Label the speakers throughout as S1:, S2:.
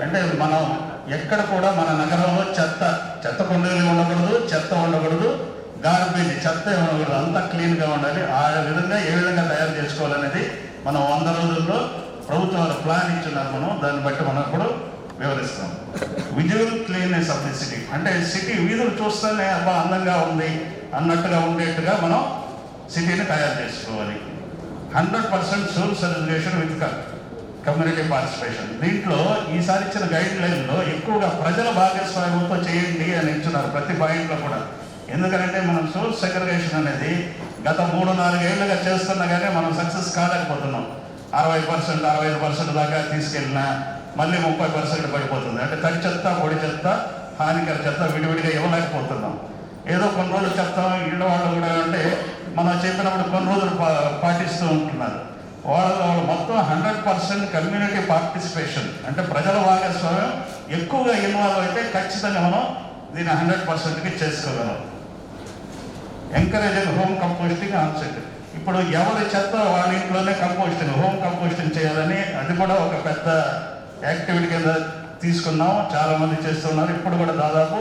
S1: అంటే మనం ఎక్కడ కూడా మన నగరంలో చెత్త కొండలు ఉండకూడదు, చెత్త ఉండకూడదు, గార్బేజ్ చెత్త ఉండకూడదు, అంతా క్లీన్గా ఉండాలి. ఆ విధంగా ఏ విధంగా తయారు చేసుకోవాలనేది మనం 100 రోజుల్లో ప్రభుత్వం వారు ప్లాన్ ఇచ్చున్నారు. మనం దాన్ని బట్టి మనం ఇప్పుడు వివరిస్తాం. Visual cleanness of the city అంటే సిటీ వీధులు చూస్తేనే అబ్బా అందంగా ఉంది అన్నట్టుగా ఉండేట్టుగా మనం సిటీని తయారు చేసుకోవాలి. 100% source regulation with community participation. దీంట్లో ఈసారి ఇచ్చిన గైడ్ లైన్లో ఎక్కువగా ప్రజల భాగస్వామ్యంతో చేయండి అని ఇచ్చున్నారు ప్రతి పాయింట్లో కూడా. ఎందుకంటే మనం సోర్స్ సెగ్రిగేషన్ అనేది గత 3-4 ఏళ్ళుగా చేస్తున్నా కానీ మనం సక్సెస్ కాలేకపోతున్నాం. 60%, 65% దాకా తీసుకెళ్ళినా మళ్ళీ 30% పడిపోతుంది. అంటే తడి చెత్త, పొడి చెత్త, హానికర చెత్త విడివిడిగా ఇవ్వలేకపోతున్నాం. ఏదో కొన్ని రోజులు చెప్తాం, ఇళ్ళ వాళ్ళు కూడా అంటే మనం చెప్పినప్పుడు కొన్ని రోజులు పాటిస్తూ ఉంటున్నారు. వాళ్ళు మొత్తం 100% కమ్యూనిటీ పార్టిసిపేషన్ అంటే ప్రజల భాగస్వామ్యం ఎక్కువగా ఇన్వాల్వ్ అయితే ఖచ్చితంగా మనం దీన్ని 100%కి చేసుకోగలం. Encouraging home composting onset. ఇప్పుడు ఎవరి చెత్త వాళ్ళ ఇంట్లోనే హోమ్ కంపోస్టింగ్ చేయాలని అది కూడా ఒక పెద్ద యాక్టివిటీ కింద తీసుకున్నాం. చాలామంది చేస్తున్నారు. ఇప్పుడు కూడా దాదాపు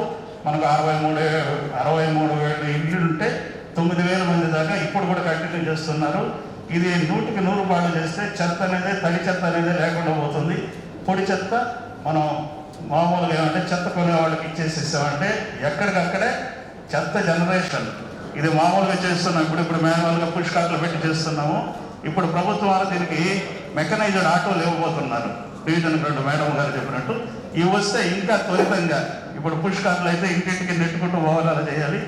S1: మనకు 63,000 ఇళ్ళు ఉంటే 9,000 మంది దాకా ఇప్పుడు కూడా కంటిన్యూ చేస్తున్నారు. ఇది 100కి 100 పాటు చేస్తే చెత్త అనేది, తడి చెత్త అనేది లేకుండా పోతుంది. పొడి చెత్త మనం మామూలుగా ఏమంటే చెత్త కొనే వాళ్ళకి ఇచ్చేసేసామంటే ఎక్కడికక్కడే చెత్త జనరేషన్ ఇది మామూలుగా చేస్తున్నాం. ఇప్పుడు మాన్యువల్గా పుష్ కార్ట్లు పెట్టి చేస్తున్నాము. ఇప్పుడు ప్రభుత్వం వారు దీనికి మెకనైజ్డ్ ఆటోలు ఇవ్వబోతున్నారు. డివిజన్ 2 మేడం గారు చెప్పినట్టు ఇవి వస్తే ఇంకా త్వరితంగా, ఇప్పుడు పుష్ కార్లు అయితే ఇంటింటికి నెట్టుకుంటూ ఓవరాలు చేయాలి.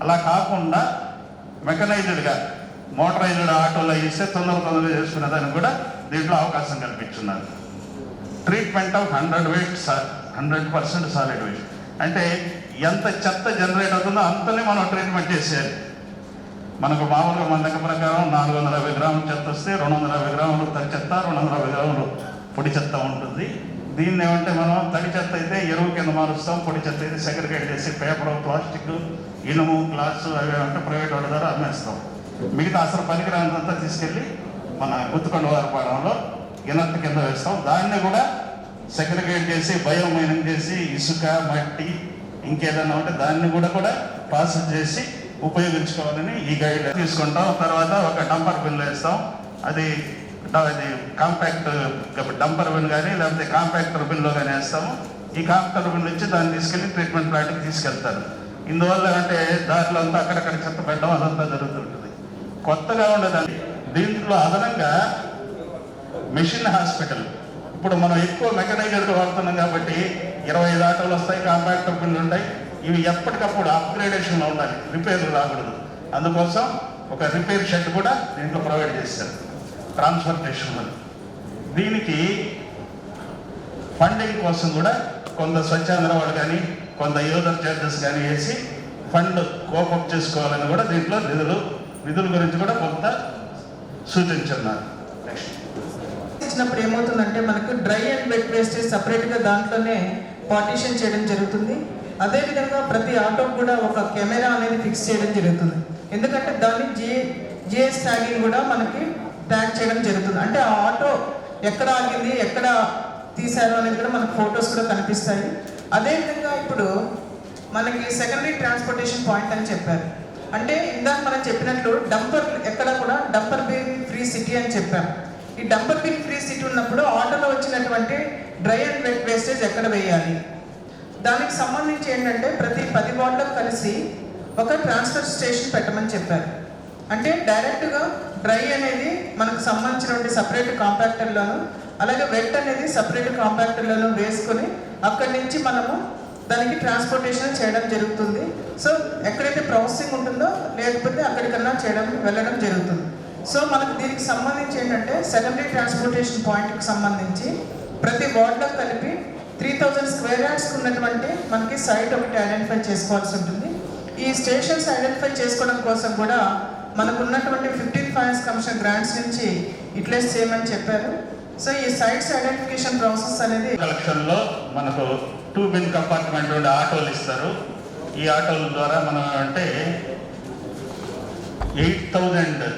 S1: అలా కాకుండా మెకనైజ్డ్గా మోటరైజ్డ్ ఆటోలు ఇస్తే తొందరగా చేసుకునే దానికి కూడా దీంట్లో అవకాశం కల్పించున్నారు. ట్రీట్మెంట్ ఆఫ్ 100% సాలిడ్ వేస్ట్ అంటే ఎంత చెత్త జనరేట్ అవుతుందో అంతనే మనం ట్రీట్మెంట్ చేసేయాలి. మనకు మామూలుగా మన లెక్క ప్రకారం 450 గ్రాముల చెత్త వస్తే 250 గ్రాములు తడి చెత్త, 250 గ్రాములు పొడి చెత్త ఉంటుంది. దీన్ని ఏమంటే మనం తడి చెత్త అయితే ఎరువు కింద మారుస్తాం, పొడి చెత్త అయితే సెగ్రిగేట్ చేసి పేపర్, ప్లాస్టిక్, ఇనుము, గ్లాసు అవి అంటే ప్రైవేట్ వాళ్ళ ద్వారా అమ్మేస్తాం. మిగతా అసలు పనికిరానంతా తీసుకెళ్ళి మన గుత్తుకొండ వారిపాడంలో ఇనర్ట్ కింద వేస్తాం. దాన్ని కూడా సెగ్రిగేట్ చేసి బయోమైనింగ్ చేసి ఇసుక, మట్టి ఇంకేదన్నా ఉంటే దాన్ని కూడా ప్రాసెస్ చేసి ఉపయోగించుకోవాలని ఈ గైడ్ తీసుకుంటాం. తర్వాత ఒక డంపర్ బిన్ వేస్తాం. అది కాంపాక్ట్ డంపర్ బిన్ కానీ లేకపోతే కాంపాక్టర్ బిన్లో కానీ వేస్తాము. ఈ కాంపాక్టర్ బిన్ నుంచి దాన్ని తీసుకెళ్ళి ట్రీట్మెంట్ ప్లాంట్కి తీసుకెళ్తారు. ఇందువల్ల అంటే దాంట్లో అంతా అక్కడక్కడ చెత్త పెట్టడం అదంతా జరుగుతుంటుంది. కొత్తగా ఉండదండి. దీంట్లో అదనంగా మెషిన్ హాస్పిటల్ ఇప్పుడు మనం ఎక్కువ మెకనైజర్గా వాడుతున్నాం కాబట్టి 25 ఆటోలు వస్తాయి, కాంపాక్టర్ బిన్లు ఉంటాయి. ఇవి ఎప్పటికప్పుడు అప్గ్రేడేషన్లో ఉండాలి, రిపేర్లు రాకూడదు. అందుకోసం ఒక రిపేర్ షెడ్ కూడా దీంట్లో ప్రొవైడ్ చేశారు. ట్రాన్స్పోర్టేషన్ దీనికి ఫండింగ్ కోసం కూడా కొంత స్వచ్ఛాంధ్ర వాళ్ళు కానీ కొంత యూజర్ చార్జెస్ కానీ వేసి ఫండ్ కోపప్ చేసుకోవాలని కూడా దీంట్లో నిధుల గురించి కూడా కొంత సూచించున్నారు.
S2: ఇచ్చినప్పుడు ఏమవుతుందంటే మనకు డ్రై అండ్ వెట్ వేస్టేజ్ సపరేట్గా దాంట్లోనే పార్టీషన్ చేయడం జరుగుతుంది. అదేవిధంగా ప్రతి ఆటోకి కూడా ఒక కెమెరా అనేది ఫిక్స్ చేయడం జరుగుతుంది. ఎందుకంటే దాన్ని జిఎస్ ట్యాగింగ్ కూడా మనకి ట్యాగ్ చేయడం జరుగుతుంది. అంటే ఆ ఆటో ఎక్కడ ఆగింది, ఎక్కడ తీశారు అనేది కూడా మనకు ఫొటోస్ కూడా కనిపిస్తాయి. అదేవిధంగా ఇప్పుడు మనకి సెకండరీ ట్రాన్స్పోర్టేషన్ పాయింట్ అని చెప్పారు. అంటే ఇందాక మనం చెప్పినట్లు ఎక్కడ కూడా డంపర్ బిన్ ఫ్రీ సిటీ అని చెప్పాం. ఈ డంపర్ బిన్ ఫ్రీ సిటీ ఉన్నప్పుడు ఆటోలో వచ్చినటువంటి డ్రై అండ్ వెట్ వేస్టేజ్ ఎక్కడ వేయాలి, దానికి సంబంధించి ఏంటంటే ప్రతి 10 వార్డులకు కలిసి ఒక ట్రాన్స్ఫర్ స్టేషన్ పెట్టమని చెప్పారు. అంటే డైరెక్ట్గా డ్రై అనేది మనకు సంబంధించినటువంటి సపరేట్ కాంపాక్టర్లోను, అలాగే వెట్ అనేది సపరేట్ కాంపాక్టర్లోను వేసుకొని అక్కడి నుంచి మనము దానికి ట్రాన్స్పోర్టేషన్ చేయడం జరుగుతుంది. సో ఎక్కడైతే ప్రాసెసింగ్ ఉంటుందో లేకపోతే అక్కడికన్నా వెళ్ళడం జరుగుతుంది. సో మనకు దీనికి సంబంధించి ఏంటంటే సెకండరీ ట్రాన్స్పోర్టేషన్ పాయింట్కి సంబంధించి ప్రతి వార్డులో కలిపి 3000 స్క్వేర్ యార్డ్స్కి ఉన్నటువంటి మనకి సైట్ ఒకటి ఐడెంటిఫై చేసుకోవాల్సి ఉంటుంది. ఈ స్టేషన్స్ ఐడెంటిఫై చేసుకోవడం కోసం కూడా మనకు ఉన్నటువంటి 15 ఫైనాన్స్ కమిషన్ గ్రాంట్స్ నుంచి యూటిలైజ్ చేయమని చెప్పారు. సో ఈ సైట్స్ ఐడెంటిఫికేషన్ ప్రాసెస్ అనేది
S1: కలెక్షన్లో మనకు 2 బిన్ కంపార్ట్మెంట్ ఉండే ఆటోలు ఇస్తారు. ఈ ఆటోల ద్వారా మనం అంటే 8,000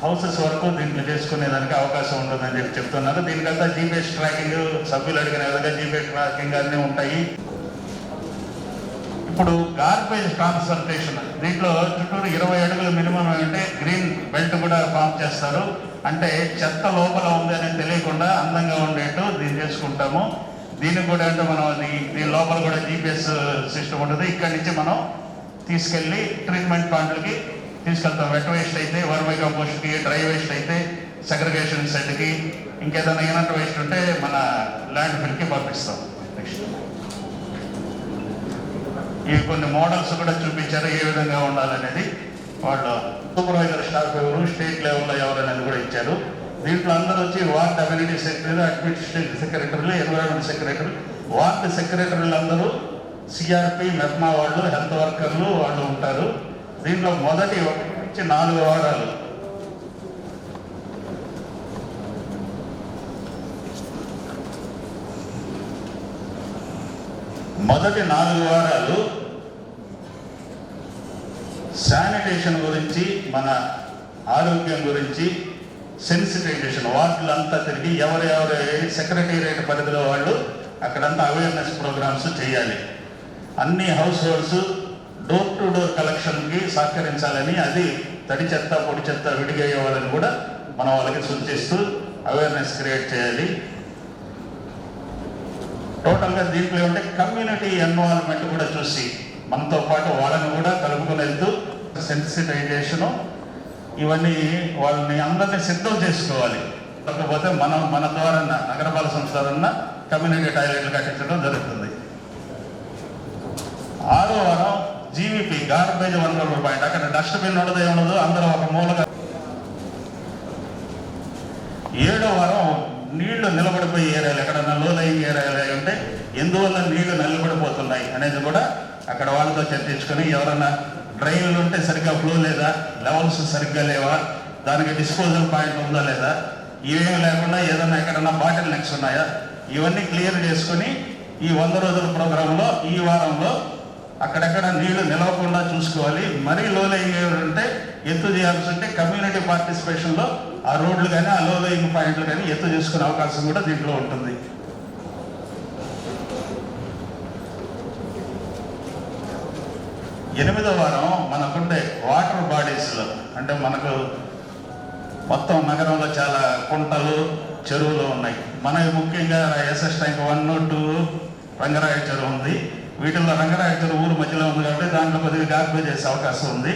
S1: హౌసెస్ వరకు దీంట్లో చేసుకునేదానికి అవకాశం ఉంటుందని చెప్పి చెప్తున్నారు. దీనికంతా జీపీఎస్ ట్రాకింగ్, సభ్యులు అడిగిన విధంగా జీపీఎస్ ట్రాకింగ్ అన్నీ ఉంటాయి. ఇప్పుడు గార్బేజ్ ట్రాన్స్పోర్టేషన్, దీంట్లో చుట్టూరు 20 అడుగులు మినిమం అంటే గ్రీన్ బెల్ట్ కూడా ఫామ్ చేస్తారు. అంటే చెత్త లోపల ఉంది అని తెలియకుండా అందంగా ఉండేట్టు దీన్ని చేసుకుంటాము. దీనికి కూడా అంటే మనం దీని లోపల కూడా జీపీఎస్ సిస్టమ్ ఉంటుంది. ఇక్కడి నుంచి మనం తీసుకెళ్ళి ట్రీట్మెంట్ ప్లాంట్లకి తీసుకెళ్తాం. వెట్ వేస్ట్ అయితే వర్మీ కంపోస్ట్కి, డ్రై వేస్ట్ అయితే సెగ్రిగేషన్ సెట్కి, ఇంకేదైనా ఇనట్ వేస్ట్ ఉంటే మన ల్యాండ్ ఫిల్కి పంపిస్తాం. నెక్స్ట్ ఇవి కొన్ని మోడల్స్ కూడా చూపించారు ఏ విధంగా ఉండాలనేది. వాళ్ళు సూపర్వైజర్ స్టాఫ్ ఎవరు, స్టేట్ లెవెల్లో ఎవరు అనేది కూడా ఇచ్చారు. దీంట్లో అందరూ వచ్చి వార్డ్ కమ్యూనిటీ సెక్రటరీ, అడ్మినిస్ట్రేటివ్ సెక్రటరీలు, ఎన్విరాన్మెంట్ సెక్రటరీ, వార్డు సెక్రటరీలు అందరూ సిఆర్పి, మెప్మా వాళ్ళు, హెల్త్ వర్కర్లు వాళ్ళు ఉంటారు. దీంట్లో మొదటి 1 నుంచి 4 వారాలు శానిటేషన్ గురించి, మన ఆరోగ్యం గురించి సెన్సిటైజేషన్, వార్డులంతా తిరిగి ఎవరెవరి సెక్రటేరియట్ పరిధిలో వాళ్ళు అక్కడంతా అవేర్నెస్ ప్రోగ్రామ్స్ చేయాలి. అన్ని households door to door కలెక్షన్కి సహకరించాలని, అది తడి చెత్త పొడి చెత్త విడిగా ఇవ్వాలని కూడా మనం వాళ్ళకి సూచిస్తూ అవేర్నెస్ క్రియేట్ చేయాలి. టోటల్గా దీంట్లో ఏమంటే కమ్యూనిటీ ఎన్వాల్వ్మెంట్ కూడా చూసి మనతో పాటు వాళ్ళని కూడా కలుపుకొని వెళ్తూ సెన్సిటైజేషను ఇవన్నీ వాళ్ళని అందరినీ సిద్ధం చేసుకోవాలి. కాకపోతే మన ద్వారా నగరపాలక సంస్థ ద్వారా కమ్యూనిటీ టాయిలెట్లు కట్టించడం జరుగుతుంది. 6వ వారం జీవీపీ, గార్బేజ్ కంట్రోల్ పాయింట్. అక్కడ డస్ట్బిన్ ఉండదు, ఏముండదు, అందరూ ఒక మూలగా. 7వ వారం నీళ్లు నిలబడిపోయే ఏరియాలు, ఎక్కడన్నా లో లయింగ్ ఏరియాలు ఉంటే ఎందువల్ల నీళ్లు నిలబడిపోతున్నాయి అనేది కూడా అక్కడ వాళ్ళతో చర్చించుకొని, ఎవరన్నా డ్రైన్లు ఉంటే సరిగ్గా ఫ్లో లేదా, లెవెల్స్ సరిగ్గా లేవా, దానికి డిస్పోజల్ పాయింట్ ఉందా లేదా, ఇవేమి లేకుండా ఏదైనా ఎక్కడన్నా బాటిల్ నెక్స్ ఉన్నాయా, ఇవన్నీ క్లియర్ చేసుకొని ఈ 100 రోజుల ప్రోగ్రాంలో ఈ వారంలో అక్కడెక్కడ నీళ్లు నిలవకుండా చూసుకోవాలి. మరీ లో లయింగ్ ఉంటే ఎత్తు చేయాల్సి ఉంటే కమ్యూనిటీ పార్టిసిపేషన్లో ఆ రోడ్లు కానీ ఆ లో లయింగ్ పాయింట్లు కానీ ఎత్తు చేసుకునే అవకాశం కూడా దీంట్లో ఉంటుంది. 8వ వారం మనకుండే వాటర్ బాడీస్లో, అంటే మనకు మొత్తం నగరంలో చాలా కుంటలు, చెరువులు ఉన్నాయి. మనకి ముఖ్యంగా ఎస్ఎస్ ట్యాంక్ 1, 2 రంగరాయ చెరువు ఉంది. వీటిల్లో రంగరాయ చెరువు ఊరు మధ్యలో ఉంది కాబట్టి దాంట్లో కొద్దిగా గార్బేజ్ చేసే అవకాశం ఉంది.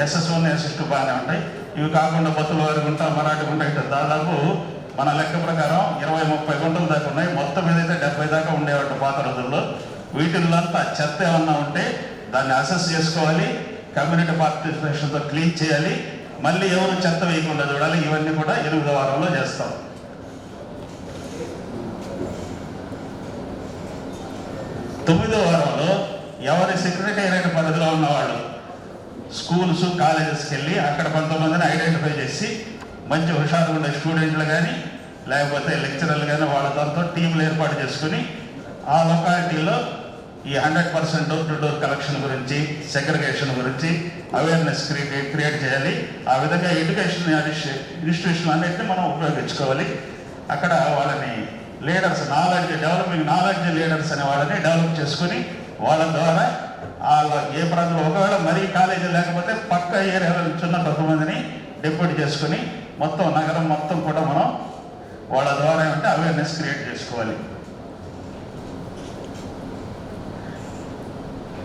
S1: SS1, SS2 బాగానే ఉంటాయి. ఇవి కాకుండా బొత్తులవారి గుంట, మరాఠీ గుంట ఇట్లా దాదాపు మన లెక్క ప్రకారం 20-30 గుంటలు దాకా ఉన్నాయి. మొత్తం ఏదైతే 70 దాకా ఉండేవాటి పాత రోజుల్లో. వీటిల్లో అంతా చెత్త ఏమన్నా ఉంటే దాన్ని అసెస్ చేసుకోవాలి, కమ్యూనిటీ పార్టిసిపేషన్తో క్లీన్ చేయాలి, మళ్ళీ ఎవరు చెత్త వేయకుండా చూడాలి. ఇవన్నీ కూడా 8వ వారంలో చేస్తాం. 9వ వారంలో ఎవరి సెక్రటేరియట్ పరిధిలో ఉన్నవాళ్ళు స్కూల్స్, కాలేజెస్కి వెళ్ళి అక్కడ కొంతమందిని ఐడెంటిఫై చేసి మంచి హుషారుగా ఉండే స్టూడెంట్లు కానీ లేకపోతే లెక్చరర్లు కానీ వాళ్ళ దాంతో టీంలు ఏర్పాటు చేసుకుని ఆ లొకాలిటీలో ఈ 100% డోర్ టు డోర్ కలెక్షన్ గురించి, సెగ్రిగేషన్ గురించి అవేర్నెస్ క్రియేట్ చేయాలి. ఆ విధంగా ఎడ్యుకేషన్ ఇన్స్టిట్యూషన్ అన్నింటినీ మనం ఉపయోగించుకోవాలి. అక్కడ వాళ్ళని లీడర్స్, డెవలపింగ్ నాలెడ్జ్ లీడర్స్ అనే వాళ్ళని డెవలప్ చేసుకుని వాళ్ళ ద్వారా వాళ్ళ ఏ ప్రాంతంలో ఒకవేళ మరీ కాలేజీ లేకపోతే పక్క ఏరియాలో నుంచి కొంతమందిని డిప్యూట్ చేసుకుని మొత్తం నగరం మొత్తం కూడా మనం వాళ్ళ ద్వారా ఏమంటే అవేర్నెస్ క్రియేట్ చేసుకోవాలి.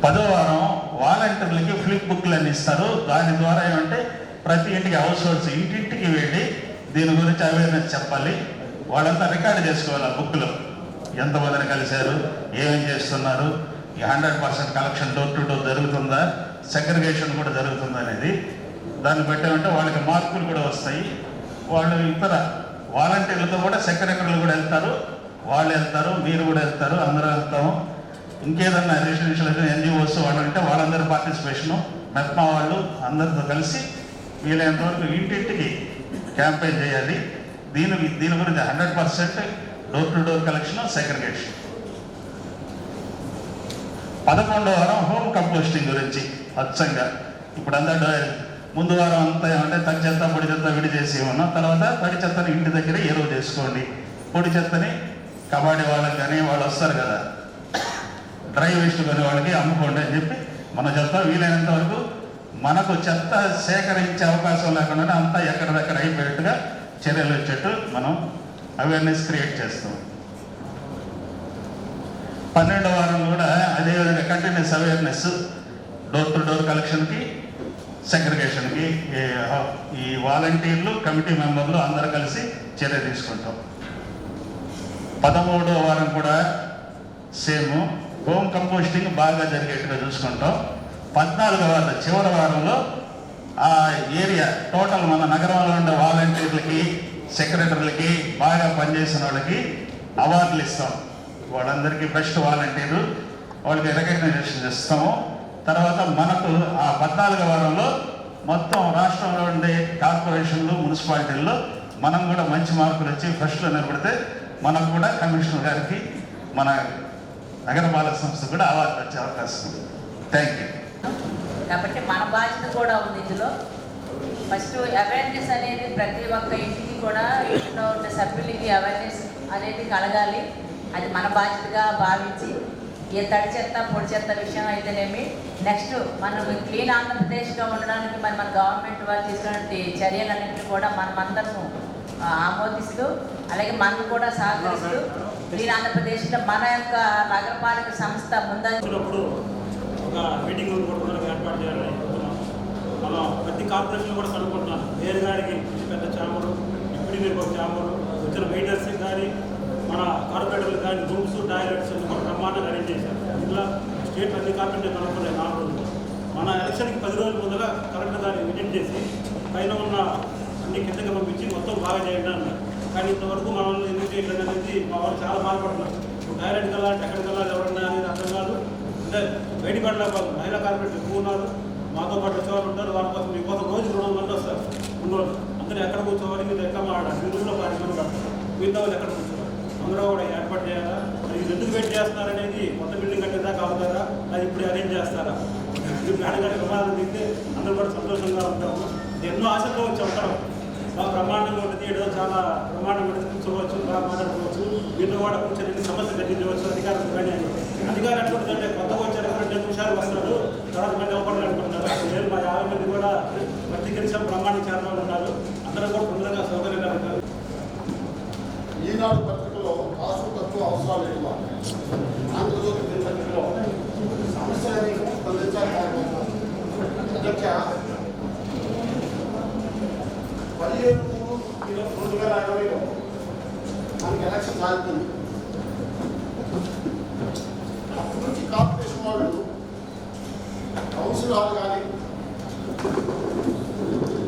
S1: 10వ వారం వాలంటీర్లకి ఫ్లిప్ బుక్లు అని ఇస్తారు. దాని ద్వారా ఏమంటే ప్రతి ఇంటికి హౌస్ హోల్డ్స్ ఇంటింటికి వెళ్ళి దీని గురించి అవేర్నెస్ చెప్పాలి. వాళ్ళంతా రికార్డు చేసుకోవాలి. ఆ బుక్లో ఎంతమందిని కలిశారు, ఏమేం చేస్తున్నారు, ఈ 100% కలెక్షన్ డోర్ టు డోర్ జరుగుతుందా, సెగ్రిగేషన్ కూడా జరుగుతుందా అనేది. దాన్ని బట్టి వాళ్ళకి మార్కులు కూడా వస్తాయి. వాళ్ళు ఇతర వాలంటీర్లతో కూడా సెక్రటరీలు కూడా వెళ్తారు, వాళ్ళు వెళ్తారు, మీరు కూడా వెళ్తారు, అందరూ వెళ్తాము. ఇంకేదన్నా రెసిడెన్షియల్ NGOs వాళ్ళు అంటే వాళ్ళందరూ పార్టిసిపేషను, మెప్మా వాళ్ళు అందరితో కలిసి వీలైనంత వరకు ఇంటింటికి క్యాంపెయిన్ చేయాలి. దీని గురించి 100% door to door collection, segregation. 11వ వారం హోమ్ కంపోస్టింగ్ గురించి అచ్చంగా ఇప్పుడు అందరూ ముందు వారం అంతా ఏమంటే తడి చెత్త పొడి చెత్త విడి చేసి ఉన్నాం. తర్వాత తడి చెత్తని ఇంటి దగ్గర ఎరువు చేసుకోండి, పొడి చెత్తని కబడ్డీ వాళ్ళకి కానీ వాళ్ళు వస్తారు కదా డ్రై వేస్ట్ కొని వాళ్ళకి అమ్ముకోండి అని చెప్పి మనం చెప్తాం. వీలైనంత వరకు మనకు చెత్త సేకరించే అవకాశం లేకుండా అంతా ఎక్కడిదక్కడ అయిపోయేట్టుగా చర్యలు వచ్చేట్టు మనం అవేర్నెస్ క్రియేట్ చేస్తాం. 12వ వారం కూడా అదేవిధంగా continuous awareness door to door కలెక్షన్కి, సెగ్రిగేషన్కి ఈ వాలంటీర్లు కమిటీ మెంబర్లు అందరూ కలిసి చర్య తీసుకుంటాం. 13వ వారం కూడా సేమ్ హోమ్ కంపోస్టింగ్ బాగా జరిగేట్టుగా చూసుకుంటాం. 14వ వారం చివరి వారంలో ఆ ఏరియా టోటల్ మన నగరంలో ఉండే వాలంటీర్లకి, సెక్రటరీలకి, బాగా పనిచేసిన వాళ్ళకి అవార్డులు ఇస్తాం. వాళ్ళందరికీ బెస్ట్ వాలంటీరు వాళ్ళకి రికగ్నైజేషన్ ఇస్తాము. తర్వాత మనకు ఆ 14వ వారంలో మొత్తం రాష్ట్రంలో ఉండే కార్పొరేషన్లు, మున్సిపాలిటీల్లో మనం కూడా మంచి మార్కులు వచ్చి ఫస్ట్లో నిలబడితే మనకు కూడా కమిషనర్ గారికి, మన నగరపాలక సంస్థ కూడా అవార్డు వచ్చే అవకాశం ఉంది. Thank you.
S3: కాబట్టి మన బాధ్యత కూడా ఉంది ఇందులో. ఫస్ట్ అవేర్నెస్ అనేది ప్రతి ఒక్క ఇంటికి కూడా, ఇంట్లో ఉన్న సభ్యులకి అవేర్నెస్ అనేది కలగాలి. అది మన బాధ్యతగా భావించి ఏ తడి చెత్త పొడి చెత్త విషయం అయితేనేమి, నెక్స్ట్ మనం క్లీన్ ఆంధ్రప్రదేశ్గా ఉండడానికి మన గవర్నమెంట్ వాళ్ళు తీసుకునే చర్యలన్నింటినీ కూడా మనమందరము ఆమోదిస్తూ, అలాగే మనం కూడా సహకరిస్తూ క్లీన్ ఆంధ్రప్రదేశ్లో మన యొక్క నగరపాలక సంస్థ
S4: ముందప్పుడు ఒక మీటింగ్ ఏర్పాటు చేయాలని మనం ప్రతి కార్పొరేషన్ కూడా కనుక్కుంటున్నాం. మేయర్ గారికి పెద్ద ఛాంబరు, డిప్యూటీ మేయర్ ఒక ఛాంబరు, వచ్చిన వెయిటర్స్ కానీ మన కార్పొరేటర్లు కానీ రూమ్స్, టాయిలెట్స్ అన్ని కూడా బ్రహ్మాండంగా అరేంజ్ చేశారు. ఇట్లా స్టేట్ అన్ని కార్పొరేటర్ కనుక్కున్నాయి 4 రోజులు. మన ఎలక్షన్కి 10 రోజుల ముందుగా కలెక్టర్ గారిని విజిట్ చేసి పైన ఉన్న అన్ని కిందకి పంపించి మొత్తం బాగా చేయండి అన్నారు. కానీ ఇంతవరకు మనల్ని ఎందుకు చేయడం అనేది మా వాళ్ళు చాలా బాధపడుతున్నారు. టాయిలెట్కి వెళ్ళాలి, ఎక్కడికి వెళ్ళాలి, ఎవరన్నా అనేది అర్థం కాదు. అంటే బయట పడలేకపోతే మహిళా కార్పొరేటర్ ఎక్కువ ఉన్నారు, మాతో పాటు వచ్చేవాళ్ళు ఉంటారు. వాళ్ళ కోసం మీకోసం రోజు 200 మంది వస్తారు. ఉన్నోళ్ళు అందరూ ఎక్కడ కూర్చోవాలి, మీరు ఎక్కడ మాట్లాడాలి, వీధుల్లో 10 మంది పడతారు, మిగతా వాళ్ళు ఎక్కడ కూర్చోవాలి, అందరూ కూడా ఏర్పాటు చేయాలా. ఇది ఎందుకు వెయిట్ చేస్తున్నారనేది కొత్త బిల్డింగ్ కట్టేదాకా అవుతారా, అది ఇప్పుడు అరేంజ్ చేస్తారా, మేడగాడి ప్రమాదం దిగితే అందరూ కూడా సంతోషంగా ఉంటాము. ఎన్నో ఆశతో వచ్చి ఉంటాం. బాగా బ్రహ్మాండంగా ఉంటుంది, ఏదో చాలా బ్రహ్మాండంగా ఉంటుంది, కూర్చోవచ్చు, బాగా మాట్లాడుకోవచ్చు, వీళ్ళు కూడా కూర్చొని సమస్య తగ్గించవచ్చు. అధికారులు కానీ అధికారులు ఎట్లుంటుందంటే కొత్తగా వచ్చారు 2 నిమిషాలు వస్తారు, తర్వాత మంది అవపడాలి అనుకుంటున్నారు. నేను మా 50 మంది కూడా ప్రతికరించాం, బ్రహ్మాండ చేరడం ఉన్నారు. అందరూ కూడా తొందరగా సౌకర్యంగా ఉంటారు.
S5: ఈనాడు పత్రికలో ఆసుపత్రులు అవసరాలు ఎక్కువ. ఆంధ్రజ్యోతి పత్రికలో సమస్యలని స్పందించాలి. అధ్యక్ష 17/3/2020లో మనకి ఎలక్షన్ సాగుతుంది. అప్పటి నుంచి కార్పొరేషన్ వాళ్ళు కౌన్సిల్ హాల్ కానీ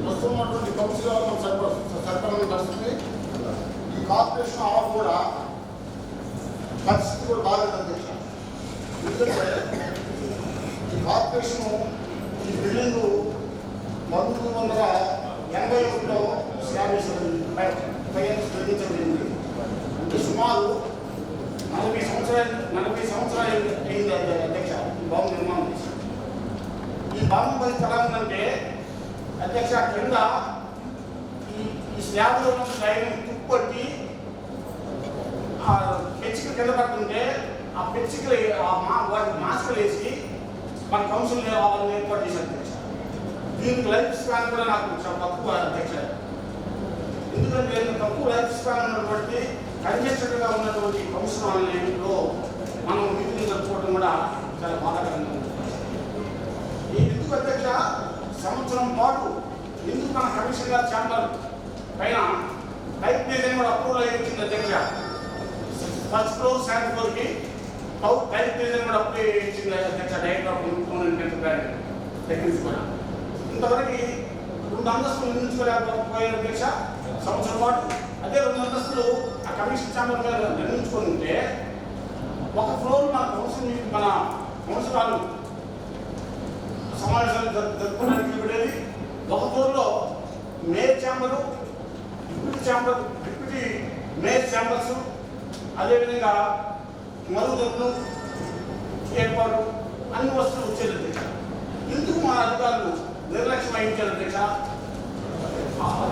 S5: ప్రస్తుతం ఉన్నటువంటి కౌన్సిల్ హాల్ సరిపడిన పరిస్థితి. ఈ కార్పొరేషన్ హాల్ కూడా పరిస్థితి కూడా బాగా అధ్యక్ష. ఎందుకంటే ఈ కార్పొరేషన్ ఈ బిల్డింగ్ 1981లో నిర్మించబడింది. అంటే సుమారు 40 సంవత్సరాలు అయింది అధ్యక్ష ఈ భవన నిర్మాణం చేసి. ఈ భవనం పరిస్థితి ఎలా ఉందంటే అధ్యక్ష, కింద ఈ స్లాబ్లో ఉన్న లైన్ తుప్పట్టి ఆ పెచ్చికలు కింద పడుతుంటే ఆ పెచ్చికలు వాటికి మాస్కులు వేసి మన కౌన్సిల్ వాళ్ళని ఏర్పాటు చేశారు అధ్యక్ష. దీనికి లైఫ్ స్పాన్ కూడా నాకు చాలా తక్కువ అధ్యక్ష. ఎందుకంటే తక్కువ లైఫ్ స్పాన్ ఉన్నటువంటి కంజెస్టెడ్గా ఉన్నటువంటి కౌన్సిల్ వాళ్ళలో మనం మీటింగ్ జరుపుకోవడం కూడా చాలా బాధాకరంగా ఉంది. ఎందుకు అధ్యక్ష, సంవత్సరం పాటు ఎందుకు మన కమిషన్ గారి ఛాంబర్ పైన టైప్ డిజైన్ కూడా అప్రూవల్ అయ్యి వచ్చింది అధ్యక్ష. ఫస్ట్ ఫ్లోర్, సెకండ్ ఫ్లోర్కి టైప్ డిజైన్ కూడా అప్రూవ్ ఇచ్చింది అధ్యక్ష. డైరెక్టర్ టెక్నిక్స్ కూడా ఇంతవరకు 2 అంతస్తులు నిర్మించుకోలేకపోయారు అధ్యక్ష సంవత్సరం పాటు. అదే 2 అంతస్తులు ఆ కమిషన్ ఛాంబర్ మీద నిర్మించుకొని ఉంటే ఒక ఫ్లోర్ మన కౌన్సిల్ వాళ్ళు సమావేశాలు జరుపుకోవడానికి ఇవ్వడేది. ఒక ఫ్లోర్లో mayor chamber, deputy mayor chambers, అదేవిధంగా మరుగుదొడ్లు ఏర్పాటు అన్ని వస్తువులు వచ్చేది. ఎందుకు మా అధికారులు నిర్లక్ష్యం వహించారు అధ్యక్ష.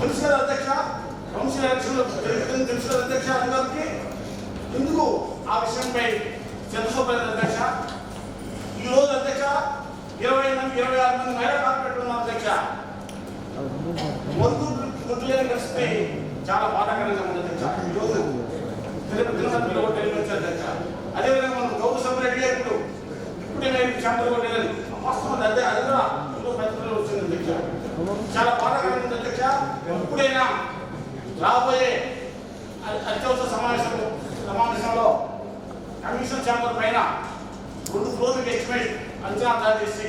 S5: తెలుసు కదా అధ్యక్ష, కౌన్సిల్ ఎలక్షన్లో తెలుసు కదా అధ్యక్ష అందరికి. ఎందుకు ఆ విషయంపై చర్చ చూపలేదు అధ్యక్ష. ఈరోజు అధ్యక్ష 20 మంది 26 మంది మహిళా కార్పొరేట్లు ఉన్నారు అధ్యక్ష. గుర్తులేని పరిస్థితి చాలా బాధాకరంగా ఉంది అధ్యక్ష. ఈరోజు దినపత్రికలో కూడా తెలియవచ్చు అధ్యక్ష. అదేవిధంగా మనం గౌరవ సభ్యులు రెడీ ఇప్పుడే నేను ఛాంబర్ కూడా వాస్తవం అదే అది కూడా పత్రికలో వచ్చింది అధ్యక్ష. చాలా బాధాకరంగా ఉంది అధ్యక్ష. ఎప్పుడైనా రాబోయే అత్యవసర సమావేశంలో కమిషన్ ఛాంబర్ పైన 2 ఫ్లోర్లకు ఎస్టిమేట్ అంచనా తయారు చేసి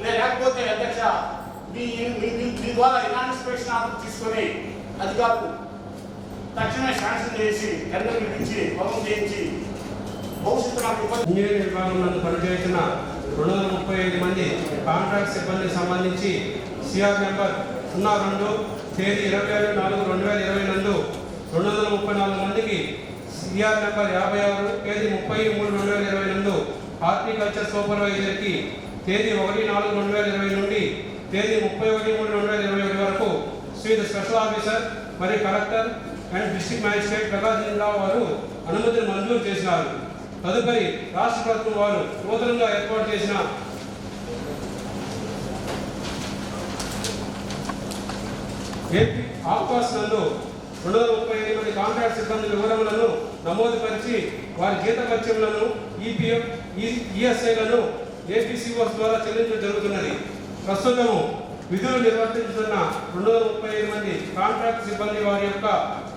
S5: లేకపోతే అధ్యక్ష మీ ద్వారా ఇన్స్పెక్షన్ ఆర్డర్ తీసుకొని అధికారులు తక్షణమే శాంక్షన్ చేసి టెండర్ పిలిపించి పనులు చేయించి భవిష్యత్తు
S6: ఇంజనీరింగ్ విభాగంలో పనిచేసిన 235 మంది కాంట్రాక్ట్ సిబ్బందికి సంబంధించి సిఆర్ నెంబర్ 02 తేదీ 27/4/2020 నందు 234 మందికి, సిఆర్ నెంబర్ 56 తేదీ 30/3/2020 నందు హార్టికల్చర్ సూపర్వైజర్కి తేదీ 1/4/2020 నుండి తేదీ 31/3/2021 వరకు శ్రీ స్పెషల్ ఆఫీసర్ మరియు కలెక్టర్ అండ్ డిస్ట్రిక్ట్ మ్యాజిస్ట్రేట్ ప్రకాశం వారు అనుమతిని మంజూరు చేసినారు. తదుపరి రాష్ట్ర ప్రభుత్వం వారు నూతనంగా ఏర్పాటు చేసిన ఏపీ ఆఫ్కాస్ నందు 235 మంది కాంట్రాక్ట్ సిబ్బంది వివరములను నమోదుపరిచి వారి జీతభత్యములను ఈపీఎఫ్ ఈఎస్ఐలను ఏపీసీఓస్ ద్వారా చెల్లించడం జరుగుతున్నది. ప్రస్తుతము విధులు నిర్వర్తించుతున్న 235 మంది కాంట్రాక్ట్ సిబ్బంది వారి యొక్క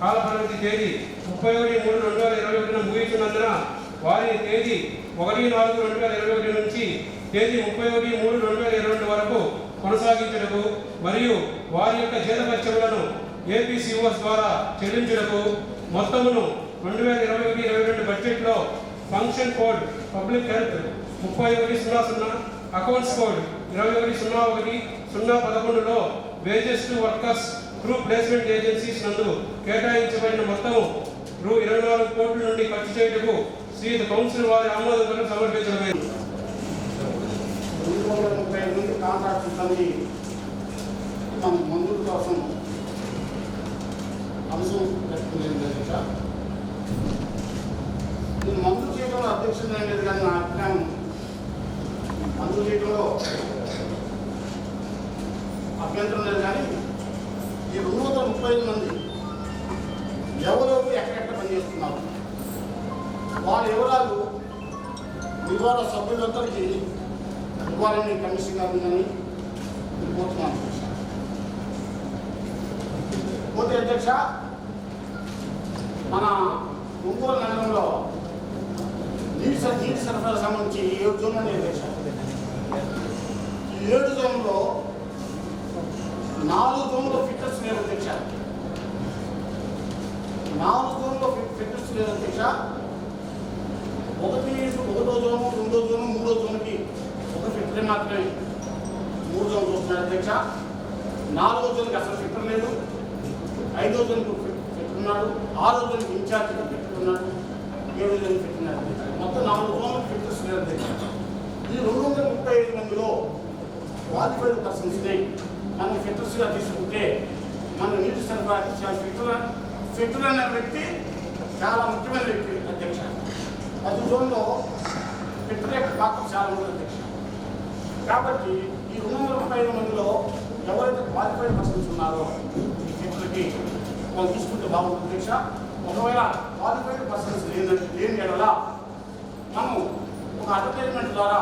S6: కాలపరిమితి తేదీ 31/3/2021 ముగిస్తున్నందున వారిని తేదీ 1/4/2021 నుంచి తేదీ 31/3/2022 వరకు కొనసాగించుటకు మరియు వారి యొక్క జీతభత్యములను ఏపీసీఓస్ ద్వారా చెల్లించుటకు మొత్తమును 2021-22 బడ్జెట్లో function code public health 3100 accounts code 2101-011లో wages to workers through placement agencies నందు కేటాయించబడిన మొత్తము రూ. 24 కోట్ల నుండి ఖర్చు చేయుటకు శ్రీ కౌన్సిల్ వారి ఆమోదం సమర్పించడమైనది.
S5: 235 మంది కాంట్రాక్ట్ సిబ్బంది మన మంజూరు కోసం అంశం పెట్టుకునేది అధ్యక్ష. నేను మంజూరు చేయడంలో అధ్యక్షుడు ఏం లేదు, కానీ నా అభిప్రాయం మంజూరు చేయడంలో అభ్యంతరం లేదు. కానీ ఈ 235 మంది ఎవరెవరు ఎక్కడెక్కడ పనిచేస్తున్నారు వారి వివరాలు వివరాల సభ్యులందరికీ ఇవ్వాలని కమిషన్ గారు ఉందని కోరుతున్నాను. పోతే అధ్యక్ష, మన ఒంగోలు నగరంలో నీటి సరఫరాకు సంబంధించి 7 జోన్లు ఉన్నాయి అధ్యక్ష. ఈ 7 జోన్లో 4 జోన్లో ఫిట్టర్స్ లేరు అధ్యక్ష. 4 జోన్లో ఫిట్టర్స్ లేరు అధ్యక్ష. ఒకటో జోను, 2వ జోను, 3వ జోన్కి ఒక ఫిట్టర్ మాత్రమే 3 జోన్లు వస్తున్నాయి అధ్యక్ష. 4వ జోన్కి అసలు ఫిట్టర్ లేదు. 5వ జోన్కి ఫిట్టర్ ఉన్నాడు. 6వ జోన్కి ఇన్ఛార్జ్గా ఫిట్టర్ ఉన్నాడు. 7వ జోన్కి ఫిట్టర్ ఉన్నాడు. మొత్తం 4 జోన్లకు ఫిట్టర్స్ లేదు అధ్యక్ష. ఈ 235 మందిలో క్వాలిఫైడ్ పర్సన్స్ని మనం ఫిట్టర్స్గా తీసుకుంటే మన నీటి సరఫరా ఫిట్టర్ అనే వ్యక్తి చాలా ముఖ్యమైన వ్యక్తి అధ్యక్ష. 10 జోన్లో ఫిట్టర్ యొక్క పాత్ర చాలా ఉంది అధ్యక్ష. కాబట్టి ఈ 235 మందిలో ఎవరైతే క్వాలిఫైడ్ పర్సన్స్ ఉన్నారో ఈ ఫిట్టర్కి వాళ్ళు తీసుకుంటే బాగుంటుంది అధ్యక్ష. ఒకవేళ క్వాలిఫైడ్ పర్సన్స్ లేని ఎడల మనం ఒక అడ్వర్టైజ్మెంట్ ద్వారా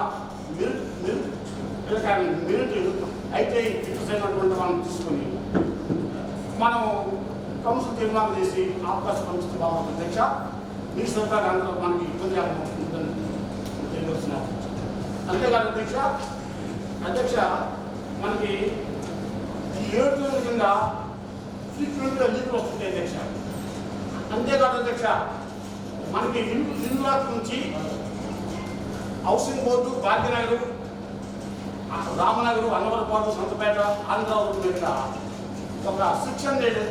S5: మెరిట్ అయితే ఫిట్టర్స్ అయినటువంటి వాళ్ళని తీసుకొని మనం కౌన్సిల్ తీర్మానం చేసి అవకాశం పంపిస్తే బాగుంటుంది అధ్యక్ష. మీ సరఫరా అందరూ మనకి ఇబ్బంది ఉంటుందని తెలియవస్తున్నాం. అంతేకాదు అధ్యక్ష మనకి ఈ 7 జోన్ల కింద ఫ్రీక్వెంట్గా లీకులు వస్తుంటాయి అధ్యక్ష. అంతేకాదు అధ్యక్ష మనకి ఇల్లు నుంచి హౌసింగ్ బోర్డు, భాగ్యనగర్, రామనగర్, అన్నవరపాడు, సంతపేట, ఆంధ్రవరం మీద ఒక 600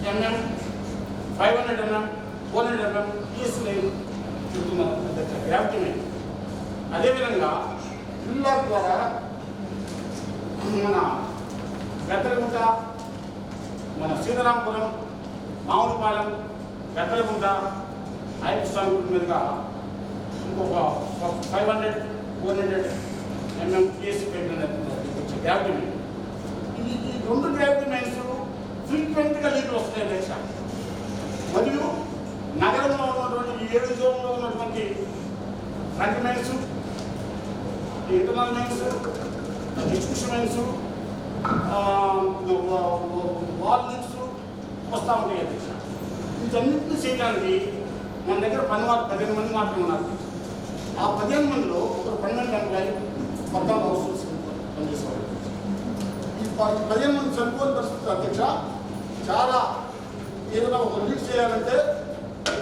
S5: mm, 500 mm, 400 mm ES line చెప్తున్నారు అధ్యక్ష, గ్రావిటీ లైన్. అదేవిధంగా ఇల్లు ద్వారా మన బెత్తలగుంట, మన సీతారాంపురం, మామిడిపాలెం, బెత్తలగుంట, ఐఎస్ఆర్ మీదుగా ఇంకొక 500-400 mm కేసు పెట్టిన గ్రావిటీ మైన్. ఈ 2 గ్రావిటీ మైన్స్ ఫ్రీక్వెంట్గా లీకులు వస్తాయి దేశ. మరియు నగరంలో ఉన్నటువంటి ఈ 7 జోన్లో ఉన్నటువంటి front mains, internal mains, distribution mains, wall links వస్తూ ఉంటాయి అధ్యక్ష. వీటన్నింటినీ చేయడానికి మన దగ్గర 15 మంది మాత్రమే ఉన్నారు. ఆ 15 మందిలో ఒక పర్మనెంట్ ఎంప్లాయీ మొత్తం హౌస్ పనిచేసేవాళ్ళు. ఈ 15 మంది చనిపోయిన పరిస్థితి అధ్యక్ష. చాలా ఏదైనా ఒక లీక్ చేయాలంటే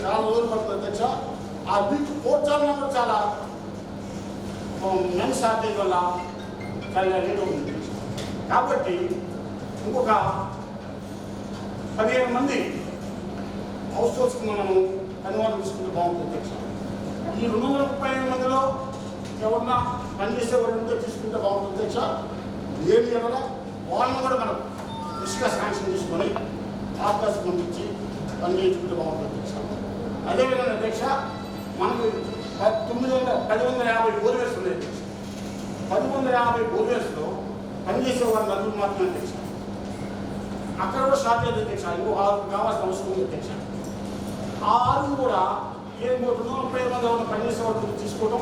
S5: చాలా రోజులు పడుతుంది అధ్యక్ష. ఆ లీక్ పోర్చాలన్నా కూడా చాలా మెన్ షార్టేజ్ వల్ల చాలా లేట్ అవుతుంది. కాబట్టి ఇంకొక 15 మంది హౌస్ హోల్స్కి మనము అనువాదం తీసుకుంటే బాగుంటుంది అధ్యక్ష. ఈ 235 మందిలో ఎవరన్నా పనిచేసేవారు ఉంటే తీసుకుంటే బాగుంటుంది అధ్యక్ష. ఏమి వల్ల వాళ్ళని కూడా మనం కృషిగా శాంక్షన్ తీసుకొని ఆకాశం పంపించి పని చేయించుకుంటే బాగుంటుంది అధ్యక్ష. అదేవిధంగా అధ్యక్ష మనకు 1050 బోర్వెల్స్ ఉన్నాయి అధ్యక్ష. 1050 బోర్వెల్స్లో పనిచేసే వారు నలుగురు మాత్రమే అధ్యక్ష. అక్కడ కూడా షార్టేజ్ అధ్యక్ష. ఇంకో 6 కావాల్సిన అవసరం ఉంది అధ్యక్ష. ఆ 6 కూడా ఏం 230 మంది ఎవరైనా పనిచేసే వాళ్ళు తీసుకోవడం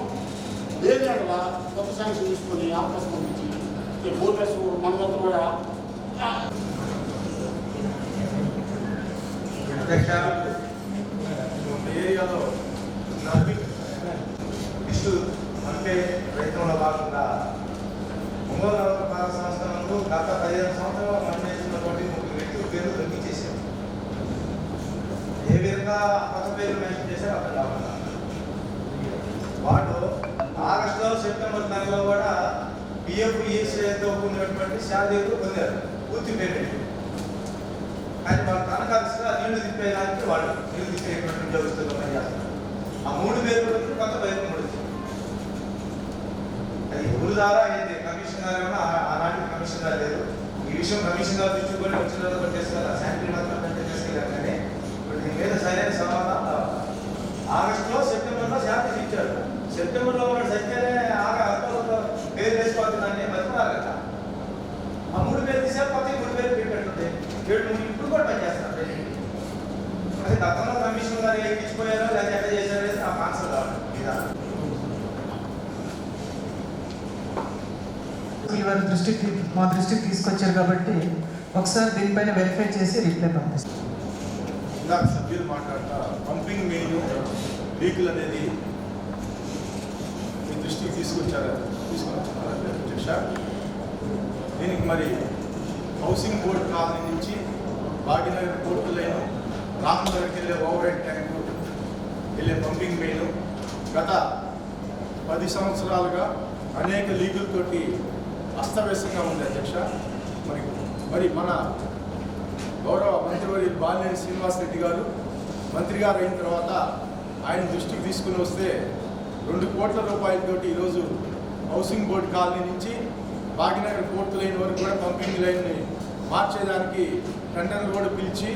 S5: లేని అక్కడ కొత్త శాంక్షన్ తీసుకొని అవకాశం పంపించి బోర్వెల్స్ మన వద్ద కూడా
S7: ఏరియాలో నర్బిక్ ఇష్యూ అంటే ప్రయత్నంలో భాగంగా ఒంగోలు నగరపాలక సంస్థ నందు గత 15 సంవత్సరాలు పనిచేస్తున్నటువంటి 3 వ్యక్తుల పేర్లు తగ్గించేశారు. ఏ విధంగా కొత్త పేర్లు మెన్షన్ చేశారో అర్థం కావాలి. వాళ్ళు ఆగస్టులో సెప్టెంబర్ నెలలో కూడా పిఎఫ్ ఈఎస్ఐతో కూడినటువంటి శాలరీలు పొందారు పూర్తి పేమెంట్. కానీ వాళ్ళ తనఖాస్తుగా నీళ్లు తిప్పేదానికి వాళ్ళు నీళ్లు తిప్పేటువంటి ఉద్యోగస్తులు పనిచేస్తారు. ఆ 3 పేర్లు కొత్త పేర్లు ముడుతుంది. అది ఎవరు ద్వారా అయింది. కమిషన్ గారు ఏమన్నా ఆనాటి కమిషన్ గారు లేదు. ఈ విషయం కమిషన్ గారు తెచ్చుకొని వచ్చిన తర్వాత చేసుకెళ్ళాలి. శాంక్షన్ మాత్రం కంటే చేసుకెళ్ళారు. కానీ ఇప్పుడు దీని మీద సరైన సమాధానం కావాలి. ఆగస్టులో సెప్టెంబర్లో శాలరీస్ ఇచ్చారు. సెప్టెంబర్లో వాడు సత్యానే అక్టోబర్లో పేరు వేసుకోవాలని బతిమారు కదా. ఆ 3 పేరు తీసారు, కొత్త 3 పేరు పెట్టండి. 7 ఇప్పుడు కూడా పనిచేస్తారు. అదే గతంలో కమిషన్ గారు ఎక్కించిపోయారో లేదా ఎట్లా చేశారో నాకు ఆన్సర్ కావాలి.
S2: ఇవాళ మా దృష్టికి తీసుకొచ్చారు కాబట్టి ఒకసారి దీనిపైన వెరిఫై చేసి రిప్లై పంపిస్తాం.
S7: ఇందాక సభ్యులు మాట్లాడతా పంపింగ్ మెయిన్ లీకులు అనేది మీ దృష్టికి తీసుకొని అధ్యక్ష. దీనికి మరి హౌసింగ్ బోర్డు కాలనీ నుంచి భాగ్యనగర్ కోర్టు లైన్, రామనగర్కి వెళ్ళే ఓవర్ హెడ్ ట్యాంకు వెళ్ళే పంపింగ్ మెయిన్ గత 10 సంవత్సరాలుగా అనేక లీకులతోటి అస్తవ్యస్తంగా ఉంది అధ్యక్ష. మరి మన గౌరవ మంత్రివర్యులు బాలినేని శ్రీనివాసరెడ్డి గారు మంత్రి గారు అయిన తర్వాత ఆయన దృష్టికి తీసుకుని వస్తే 2 కోట్ల రూపాయలతోటి ఈరోజు హౌసింగ్ బోర్డు కాలనీ నుంచి భాగ్యనగర్ కోర్టు లైన్ వరకు కూడా పంపింగ్ లైన్ని మార్చేదానికి టెండర్లు కూడా పిలిచి